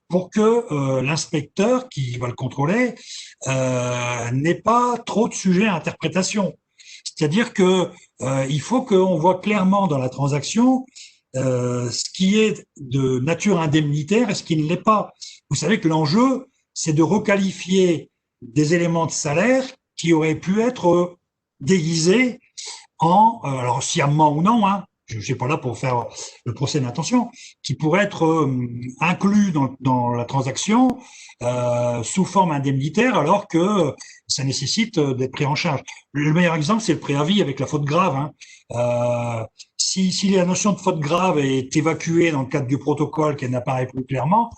pour que l'inspecteur qui va le contrôler n'ait pas trop de sujets à interprétation. C'est-à-dire que il faut qu'on voit clairement dans la transaction ce qui est de nature indemnitaire et ce qui ne l'est pas. Vous savez que l'enjeu, c'est de requalifier des éléments de salaire qui auraient pu être déguisés en, alors sciemment ou non, hein, je ne suis pas là pour faire le procès d'intention, qui pourraient être inclus dans la transaction sous forme indemnitaire, alors que ça nécessite d'être pris en charge. Le meilleur exemple, c'est le préavis avec la faute grave, hein. Si la notion de faute grave est évacuée dans le cadre du protocole, qu'elle n'apparaît plus clairement,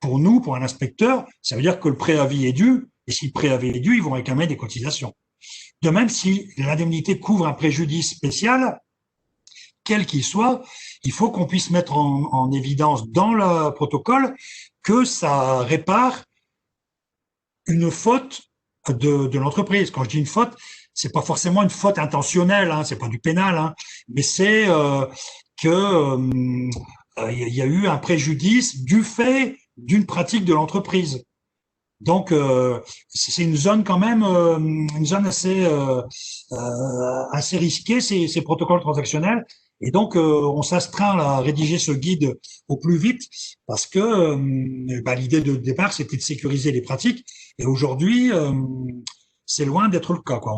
pour nous, pour un inspecteur, ça veut dire que le préavis est dû, et si le préavis est dû, ils vont réclamer des cotisations. De même, si l'indemnité couvre un préjudice spécial, quel qu'il soit, il faut qu'on puisse mettre en évidence dans le protocole que ça répare une faute de l'entreprise. Quand je dis une faute, c'est pas forcément une faute intentionnelle, hein, c'est pas du pénal, hein, mais c'est que il y a eu un préjudice du fait d'une pratique de l'entreprise. Donc c'est une zone quand même, une zone assez risquée, ces protocoles transactionnels. Et donc on s'astreint à rédiger ce guide au plus vite parce que l'idée de départ c'était de sécuriser les pratiques. Et aujourd'hui c'est loin d'être le cas, quoi.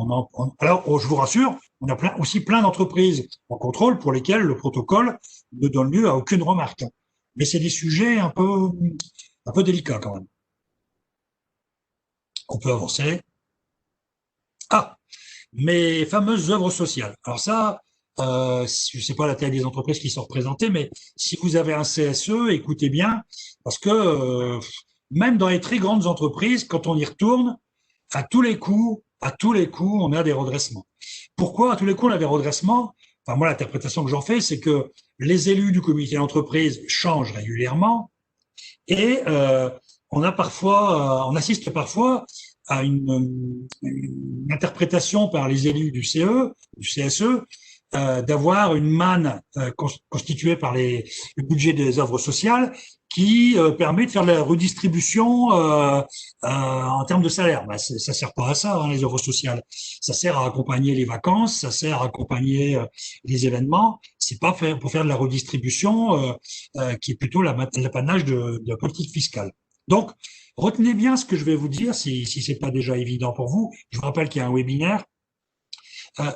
Alors je vous rassure, on a aussi plein d'entreprises en contrôle pour lesquelles le protocole ne donne lieu à aucune remarque. Mais c'est des sujets un peu délicats quand même. On peut avancer. Ah, mes fameuses œuvres sociales. Alors ça, je ne sais pas la taille des entreprises qui sont représentées, mais si vous avez un CSE, écoutez bien, parce que même dans les très grandes entreprises, quand on y retourne, à tous les coups, à tous les coups, on a des redressements. Pourquoi à tous les coups, on a des redressements? Enfin, moi, l'interprétation que j'en fais, c'est que les élus du comité d'entreprise changent régulièrement et on assiste parfois à une interprétation par les élus du du CSE, d'avoir une manne constituée par le budget des œuvres sociales qui permet de faire la redistribution en termes de salaire. Ben, ça sert pas à ça, hein, les œuvres sociales. Ça sert à accompagner les vacances, ça sert à accompagner les événements. C'est pas pour faire de la redistribution qui est plutôt l'apanage de la politique fiscale. Donc, retenez bien ce que je vais vous dire, si c'est pas déjà évident pour vous. Je vous rappelle qu'il y a un webinaire.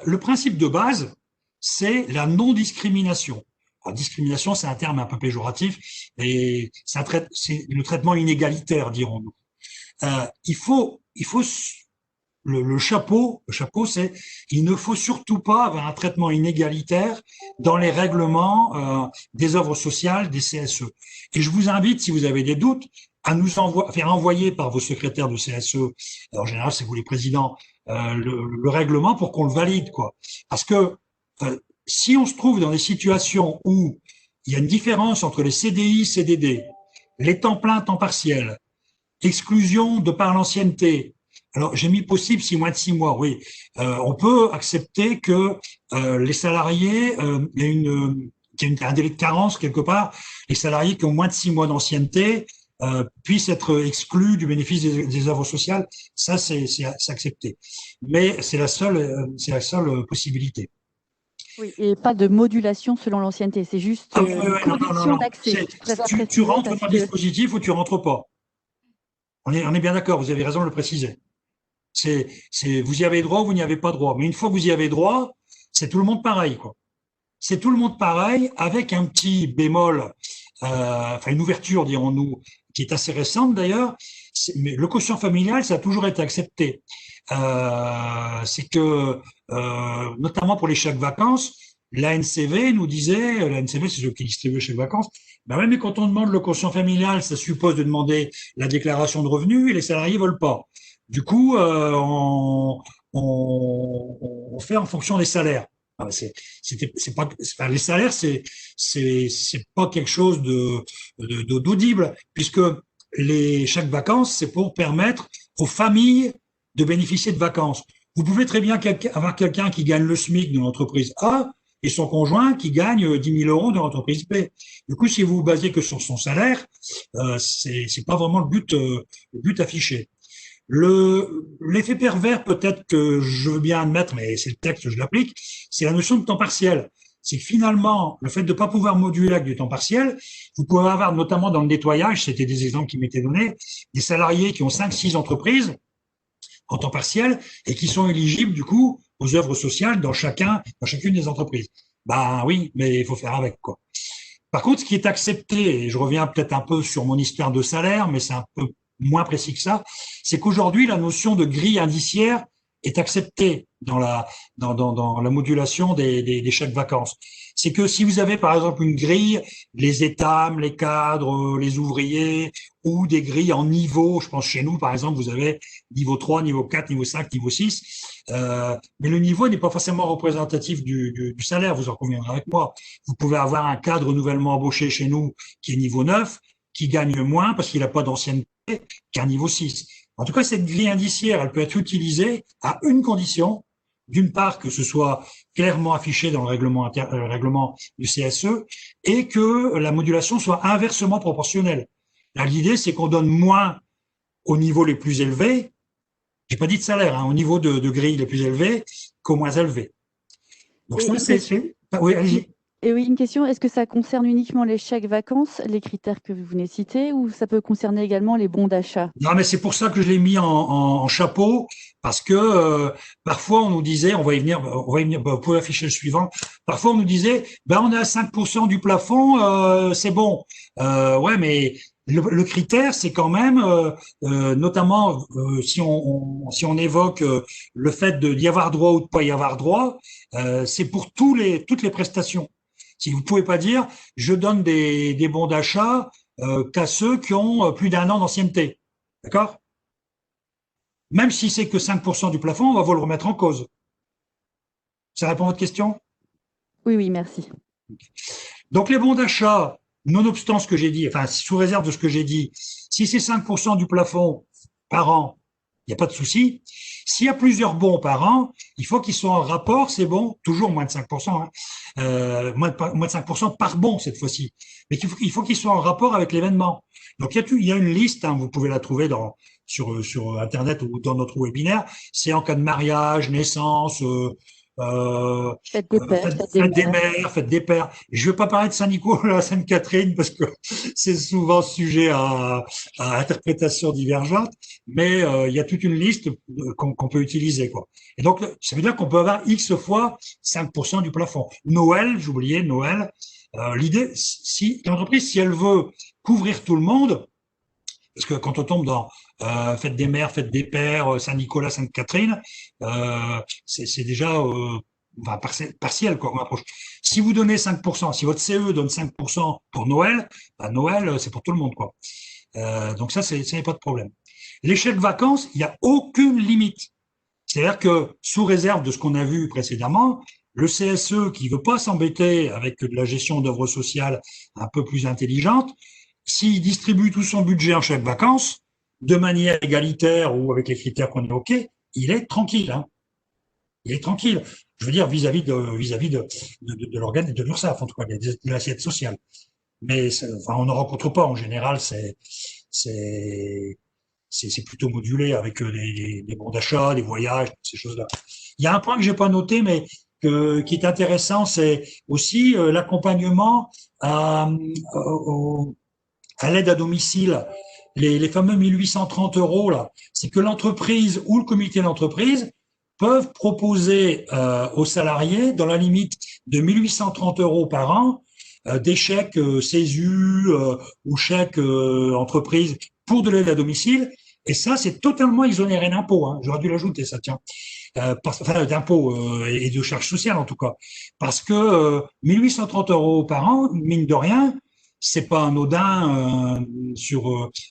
Le principe de base, c'est la non-discrimination. Alors, discrimination, c'est un terme un peu péjoratif, et c'est le traitement inégalitaire, dirons-nous. Il faut le chapeau, c'est il ne faut surtout pas avoir un traitement inégalitaire dans les règlements des œuvres sociales, des CSE. Et je vous invite, si vous avez des doutes, à nous faire envoyer par vos secrétaires de CSE, en général c'est vous les présidents, le règlement pour qu'on le valide, quoi. Parce que si on se trouve dans des situations où il y a une différence entre les CDI, CDD, les temps pleins, temps partiel, exclusion de par l'ancienneté. Alors, j'ai mis possible moins de 6 mois, oui. On peut accepter que les salariés, il y a un délai de carence quelque part, les salariés qui ont moins de 6 mois d'ancienneté puissent être exclus du bénéfice des œuvres sociales. Ça, c'est accepté. Mais c'est la seule possibilité. Oui, et pas de modulation selon l'ancienneté, c'est juste condition d'accès. Tu rentres dans le dispositif ou tu rentres pas. On est bien d'accord, vous avez raison de le préciser. Vous y avez droit ou vous n'y avez pas droit. Mais une fois que vous y avez droit, c'est tout le monde pareil, quoi. C'est tout le monde pareil, avec un petit bémol, enfin une ouverture, dirons-nous, qui est assez récente d'ailleurs. Mais le quotient familial, ça a toujours été accepté. C'est que, notamment pour les chèques vacances, l'ANCV nous disait, l'ANCV c'est ceux qui distribuent les chèques vacances, ben ouais, mais quand on demande le quotient familial, ça suppose de demander la déclaration de revenus et les salariés veulent pas. Du coup, on fait en fonction des salaires. Les salaires, c'est pas quelque chose d'audible, puisque les chèques vacances, c'est pour permettre aux familles de bénéficier de vacances. Vous pouvez très bien avoir quelqu'un qui gagne le SMIC dans l'entreprise A et son conjoint qui gagne 10 000 euros dans l'entreprise B. Du coup, si vous vous basez que sur son salaire, c'est pas vraiment le but affiché. L'effet pervers, peut-être que je veux bien admettre, mais c'est le texte, je l'applique, c'est la notion de temps partiel. C'est que finalement, le fait de ne pas pouvoir moduler avec du temps partiel, vous pouvez avoir, notamment dans le nettoyage, c'était des exemples qui m'étaient donnés, des salariés qui ont 5-6 entreprises en temps partiel et qui sont éligibles, du coup, aux œuvres sociales dans chacune des entreprises. Ben oui, mais il faut faire avec, quoi. Par contre, ce qui est accepté, et je reviens peut-être un peu sur mon histoire de salaire, mais c'est un peu moins précis que ça, c'est qu'aujourd'hui, la notion de grille indiciaire est acceptée dans la modulation des chèques vacances. C'est que si vous avez, par exemple, une grille, les étames, les cadres, les ouvriers, ou des grilles en niveau, je pense chez nous, par exemple, vous avez niveau 3, niveau 4, niveau 5, niveau 6, mais le niveau n'est pas forcément représentatif du salaire, vous en conviendrez avec moi. Vous pouvez avoir un cadre nouvellement embauché chez nous qui est niveau 9, qui gagne moins parce qu'il n'a pas d'ancienneté qu'un niveau 6. En tout cas, cette grille indiciaire, elle peut être utilisée à une condition, d'une part que ce soit clairement affiché dans le règlement du CSE et que la modulation soit inversement proportionnelle. L'idée, c'est qu'on donne moins au niveau les plus élevés, j'ai pas dit de salaire, hein, au niveau de grille les plus élevés qu'aux moins élevés. Donc ça, c'est... Oui, allez-y. Et oui, une question, est-ce que ça concerne uniquement les chèques vacances, les critères que vous venez de citer, ou ça peut concerner également les bons d'achat? Non, mais c'est pour ça que je l'ai mis en chapeau, parce que parfois on nous disait, on va y venir, vous pouvez afficher le suivant, parfois on nous disait, ben on est à 5% du plafond, c'est bon. Ouais, mais le critère, c'est quand même, notamment si on évoque le fait d'y avoir droit ou de pas y avoir droit, c'est pour toutes les prestations. Si vous pouvez pas dire, je donne des bons d'achat qu'à ceux qui ont plus d'1 an d'ancienneté, d'accord? même si c'est que 5% du plafond, on va vous le remettre en cause. Ça répond à votre question? Oui, oui, merci. Donc les bons d'achat, nonobstant ce que j'ai dit, enfin sous réserve de ce que j'ai dit, si c'est 5% du plafond par an, il n'y a pas de souci. S'il y a plusieurs bons par an, il faut qu'ils soient en rapport, c'est bon, toujours moins de 5%, moins de 5% par bon cette fois-ci. Mais il faut qu'ils soient en rapport avec l'événement. Donc il y a une liste, hein, vous pouvez la trouver sur Internet ou dans notre webinaire. C'est en cas de mariage, naissance, Faites des pères, faites des mères, faites des pères. Je ne vais pas parler de Saint-Nicolas, Sainte-Catherine, parce que c'est souvent sujet à interprétation divergente, mais il y a toute une liste qu'on peut utiliser, quoi. Et donc, ça veut dire qu'on peut avoir X fois 5% du plafond. Noël, j'oubliais Noël. L'idée, si l'entreprise, si elle veut couvrir tout le monde, parce que quand on tombe dans fête des mères, fête des pères, Saint-Nicolas, Sainte-Catherine, c'est déjà enfin, partiel quoi, comme approche. Si vous donnez 5%, si votre CE donne 5% pour Noël, bah Noël, c'est pour tout le monde, quoi. Donc ça n'est pas de problème. Les chèques vacances, il n'y a aucune limite. C'est-à-dire que, sous réserve de ce qu'on a vu précédemment, le CSE qui veut pas s'embêter avec de la gestion d'œuvres sociales un peu plus intelligente, s'il distribue tout son budget en chèque vacances, de manière égalitaire ou avec les critères qu'on évoquait, il est tranquille. Hein. Il est tranquille. Je veux dire, vis-à-vis de l'organe de l'URSSAF, en tout cas, de l'assiette sociale. Mais enfin, on ne rencontre pas. En général, c'est plutôt modulé avec les bons d'achat, les voyages, ces choses-là. Il y a un point que j'ai pas noté, mais qui est intéressant, c'est aussi l'accompagnement à l'aide à domicile, les fameux 1830 euros là, c'est que l'entreprise ou le comité d'entreprise peuvent proposer aux salariés, dans la limite de 1830 euros par an, des chèques CESU ou chèques entreprise pour de l'aide à domicile. Et ça, c'est totalement exonéré d'impôts. Hein. J'aurais dû l'ajouter, ça, tiens. Enfin, d'impôts et de charges sociales, en tout cas. Parce que 1830 euros par an, mine de rien, c'est pas anodin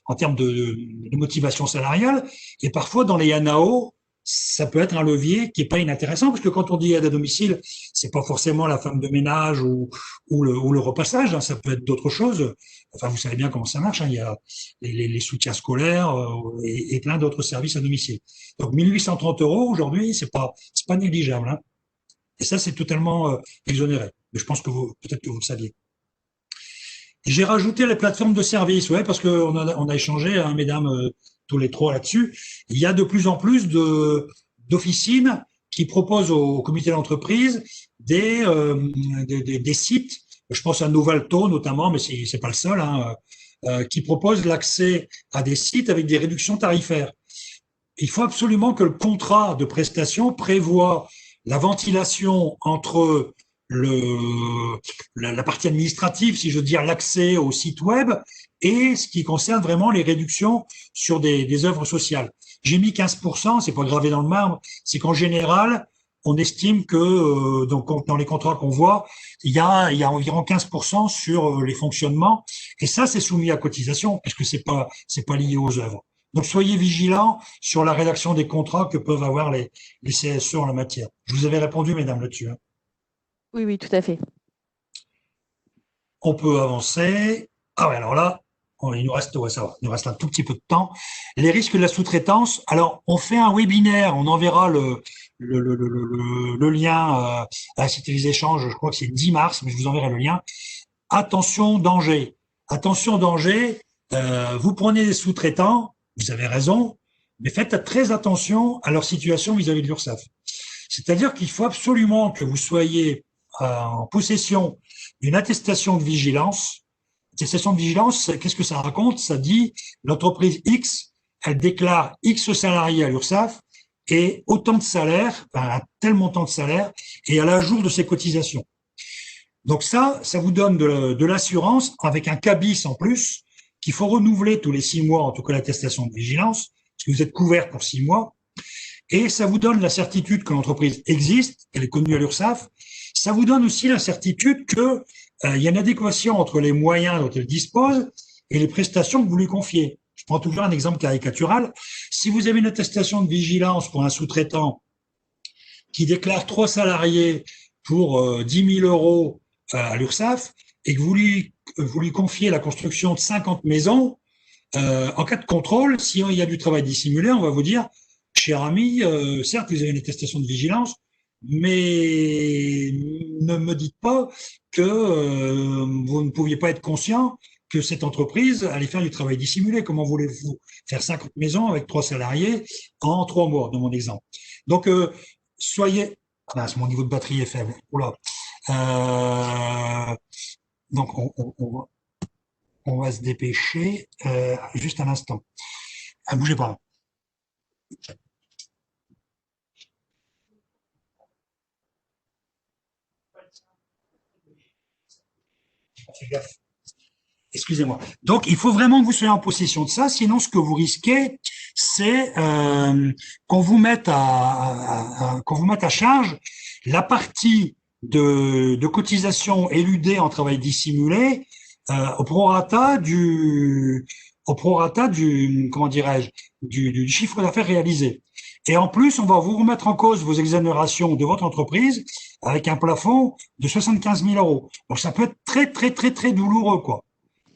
en termes de motivation salariale. Et parfois, dans les NAO, ça peut être un levier qui est pas inintéressant, parce que quand on dit aide à domicile, c'est pas forcément la femme de ménage ou le repassage, hein, ça peut être d'autres choses. Enfin, vous savez bien comment ça marche, hein, il y a les soutiens scolaires et plein d'autres services à domicile. Donc 1830 euros aujourd'hui, c'est pas négligeable. Hein. Et ça, c'est totalement exonéré. Mais je pense que peut-être que vous le saviez. J'ai rajouté les plateformes de services, ouais, parce qu'on on a échangé, hein, mesdames, tous les trois là-dessus. Il y a de plus en plus d'officines qui proposent au comité d'entreprise des sites. Je pense à Novalto notamment, mais c'est pas le seul, hein, qui proposent l'accès à des sites avec des réductions tarifaires. Il faut absolument que le contrat de prestation prévoie la ventilation entre la partie administrative, si je veux dire l'accès au site web, et ce qui concerne vraiment les réductions sur des œuvres sociales. J'ai mis 15%, c'est pas gravé dans le marbre, c'est qu'en général, on estime que donc dans les contrats qu'on voit, il y a environ 15% sur les fonctionnements, et ça c'est soumis à cotisation puisque c'est pas lié aux œuvres. Donc soyez vigilants sur la rédaction des contrats que peuvent avoir les CSE en la matière. Je vous avais répondu, mesdames, là-dessus. Hein. Oui, oui, tout à fait. On peut avancer. Ah ouais, alors là, il nous reste, ouais, ça va, il nous reste un tout petit peu de temps. Les risques de la sous-traitance. Alors, on fait un webinaire, on enverra le lien à la Cité des Échanges, je crois que c'est 10 mars, mais je vous enverrai le lien. Attention, danger. Attention, danger. Vous prenez des sous-traitants, vous avez raison, mais faites très attention à leur situation vis-à-vis de l'URSSAF. C'est-à-dire qu'il faut absolument que vous soyez en possession d'une attestation de vigilance. Attestation de vigilance, qu'est-ce que ça raconte? Ça dit l'entreprise X, elle déclare X salariés à l'URSSAF et autant de salaire, un tel montant de salaire, et à la jour de ses cotisations. Donc ça vous donne de l'assurance avec un cabis en plus qu'il faut renouveler tous les 6 mois, en tout cas l'attestation de vigilance, parce que vous êtes couvert pour 6 mois. Et ça vous donne la certitude que l'entreprise existe, qu'elle est connue à l'URSSAF. Ça vous donne aussi la certitude que il y a une adéquation entre les moyens dont elle dispose et les prestations que vous lui confiez. Je prends toujours un exemple caricatural. Si vous avez une attestation de vigilance pour un sous-traitant qui déclare 3 salariés pour 10 000 euros à l'URSSAF et que vous lui confiez la construction de 50 maisons, en cas de contrôle, s'il y a du travail dissimulé, on va vous dire, cher ami, certes, vous avez une attestation de vigilance, mais ne me dites pas que vous ne pouviez pas être conscient que cette entreprise allait faire du travail dissimulé. Comment voulez-vous faire 50 maisons avec 3 salariés en 3 mois, dans mon exemple? Donc, soyez... Ah, mon niveau de batterie est faible. Oula. Donc, on va se dépêcher. Juste un instant. Bougez pas. Fais gaffe. Excusez-moi. Donc, il faut vraiment que vous soyez en possession de ça, sinon ce que vous risquez, c'est qu'on vous mette à charge la partie de cotisation éludée en travail dissimulé au prorata du comment dirais-je du chiffre d'affaires réalisé. Et en plus, on va vous remettre en cause vos exonérations de votre entreprise avec un plafond de 75 000 euros. Donc, ça peut être très, très, très, très douloureux, quoi.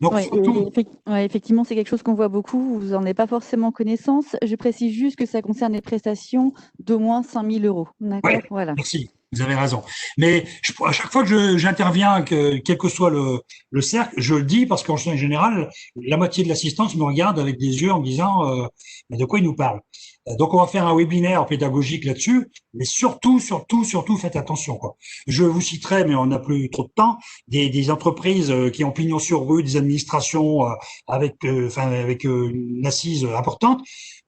Donc, Ouais, surtout... effectivement, c'est quelque chose qu'on voit beaucoup. Vous n'en avez pas forcément connaissance. Je précise juste que ça concerne les prestations d'au moins 5 000 euros. D'accord, Ouais, voilà. merci, vous avez raison. Mais à chaque fois que j'interviens, quel que soit le cercle, je le dis parce qu'en général, la moitié de l'assistance me regarde avec des yeux en me disant mais de quoi il nous parle. Donc, on va faire un webinaire pédagogique là-dessus, mais surtout, faites attention, quoi. Je vous citerai, mais on n'a plus trop de temps, des entreprises qui ont pignon sur rue, des administrations avec une assise importante,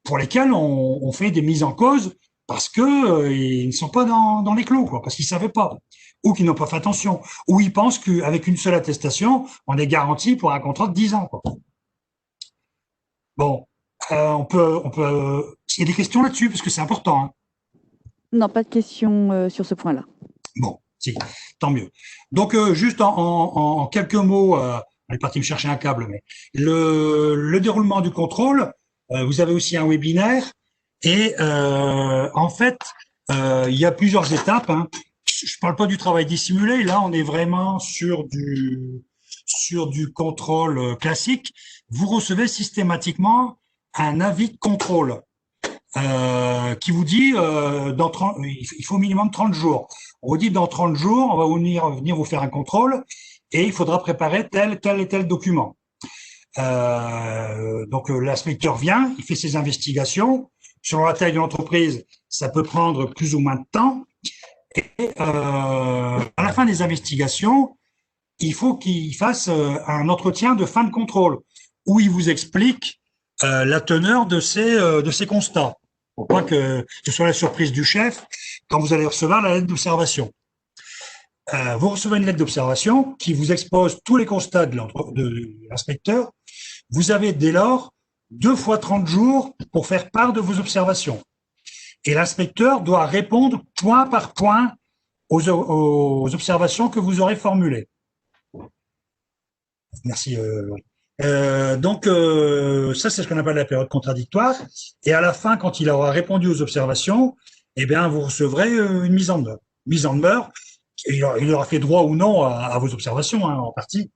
pour lesquelles on fait des mises en cause parce que ils ne sont pas dans les clous, quoi, parce qu'ils savaient pas, ou qu'ils n'ont pas fait attention, ou ils pensent qu'avec une seule attestation, on est garanti pour un contrat de 10 ans, quoi. Bon, on peut. Il y a des questions là-dessus parce que c'est important, hein. Non, pas de questions sur ce point-là. Bon, si, tant mieux. Donc, juste en quelques mots, on est parti me chercher un câble, mais le déroulement du contrôle, vous avez aussi un webinaire. Et en fait, il y a plusieurs étapes, hein. Je parle pas du travail dissimulé. Là, on est vraiment sur du contrôle classique. Vous recevez systématiquement un avis de contrôle qui vous dit il faut minimum 30 jours. On vous dit dans 30 jours, on va venir vous faire un contrôle et il faudra préparer tel et tel document. Donc l'inspecteur vient, il fait ses investigations. Selon la taille de l'entreprise, ça peut prendre plus ou moins de temps. Et à la fin des investigations, il faut qu'il fasse un entretien de fin de contrôle où il vous explique la teneur de ses constats. Pour pas que ce soit la surprise du chef quand vous allez recevoir la lettre d'observation. Vous recevez une lettre d'observation qui vous expose tous les constats de l'inspecteur. Vous avez dès lors 2 fois 30 jours pour faire part de vos observations. Et l'inspecteur doit répondre point par point aux observations que vous aurez formulées. Merci. Donc, ça, c'est ce qu'on appelle la période contradictoire. Et à la fin, quand il aura répondu aux observations, eh bien, vous recevrez une mise en demeure. Mise en demeure, il aura fait droit ou non à vos observations, hein, en partie.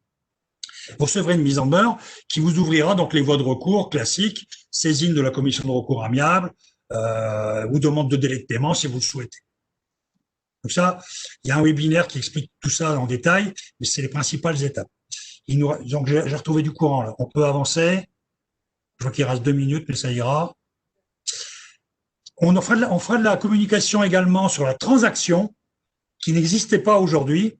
Vous recevrez une mise en demeure qui vous ouvrira donc les voies de recours classiques, saisine de la commission de recours amiable, ou demande de délai de paiement si vous le souhaitez. Donc ça, il y a un webinaire qui explique tout ça en détail, mais c'est les principales étapes. Donc j'ai retrouvé du courant là. On peut avancer. Je vois qu'il reste 2 minutes, mais ça ira. On fera de la communication également sur la transaction qui n'existait pas aujourd'hui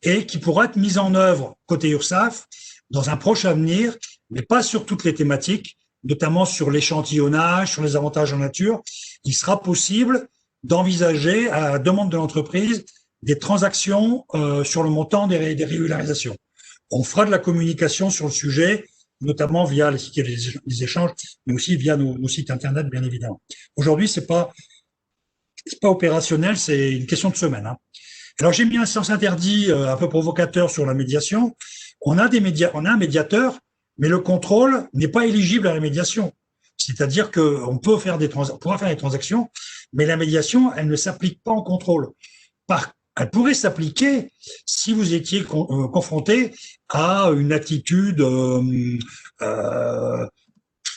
et qui pourra être mise en œuvre côté URSSAF dans un proche avenir, mais pas sur toutes les thématiques, notamment sur l'échantillonnage, sur les avantages en nature. Il sera possible d'envisager, à la demande de l'entreprise, des transactions sur le montant des régularisations. On fera de la communication sur le sujet, notamment via les échanges, mais aussi via nos sites internet, bien évidemment. Aujourd'hui, c'est pas opérationnel, c'est une question de semaine, hein. Alors, j'ai mis un sens interdit un peu provocateur sur la médiation. On a un médiateur, mais le contrôle n'est pas éligible à la médiation. C'est-à-dire qu'on peut faire pourra faire des transactions, mais la médiation, elle ne s'applique pas en contrôle. Elle pourrait s'appliquer si vous étiez confronté à une attitude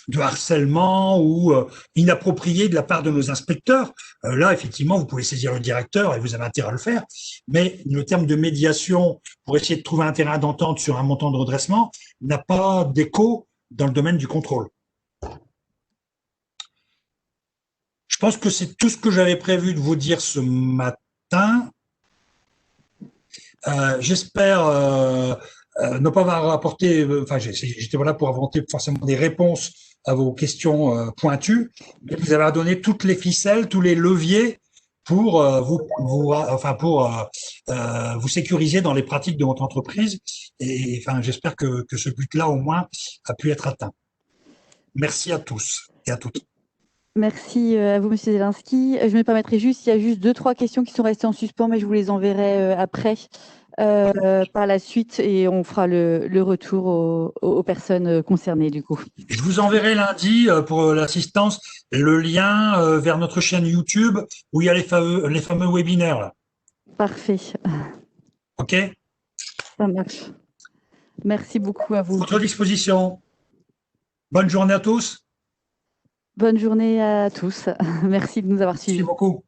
de harcèlement ou inapproprié de la part de nos inspecteurs. Là, effectivement, vous pouvez saisir le directeur et vous avez intérêt à le faire. Mais le terme de médiation pour essayer de trouver un terrain d'entente sur un montant de redressement n'a pas d'écho dans le domaine du contrôle. Je pense que c'est tout ce que j'avais prévu de vous dire ce matin. J'espère ne pas avoir apporté, enfin, j'étais là pour apporter forcément des réponses à vos questions pointues, mais vous avez donné toutes les ficelles, tous les leviers pour vous sécuriser dans les pratiques de votre entreprise. Et enfin, j'espère que ce but-là, au moins, a pu être atteint. Merci à tous et à toutes. Merci à vous, Monsieur Zelinski. Je me permettrai juste, il y a juste 2-3 questions qui sont restées en suspens, mais je vous les enverrai après par la suite et on fera le retour aux personnes concernées du coup. Je vous enverrai lundi pour l'assistance le lien vers notre chaîne YouTube où il y a les fameux webinaires. Là. Parfait. OK ? Ça marche. Merci beaucoup à vous. Votre disposition. Bonne journée à tous. Bonne journée à tous. Merci de nous avoir suivis. Merci beaucoup.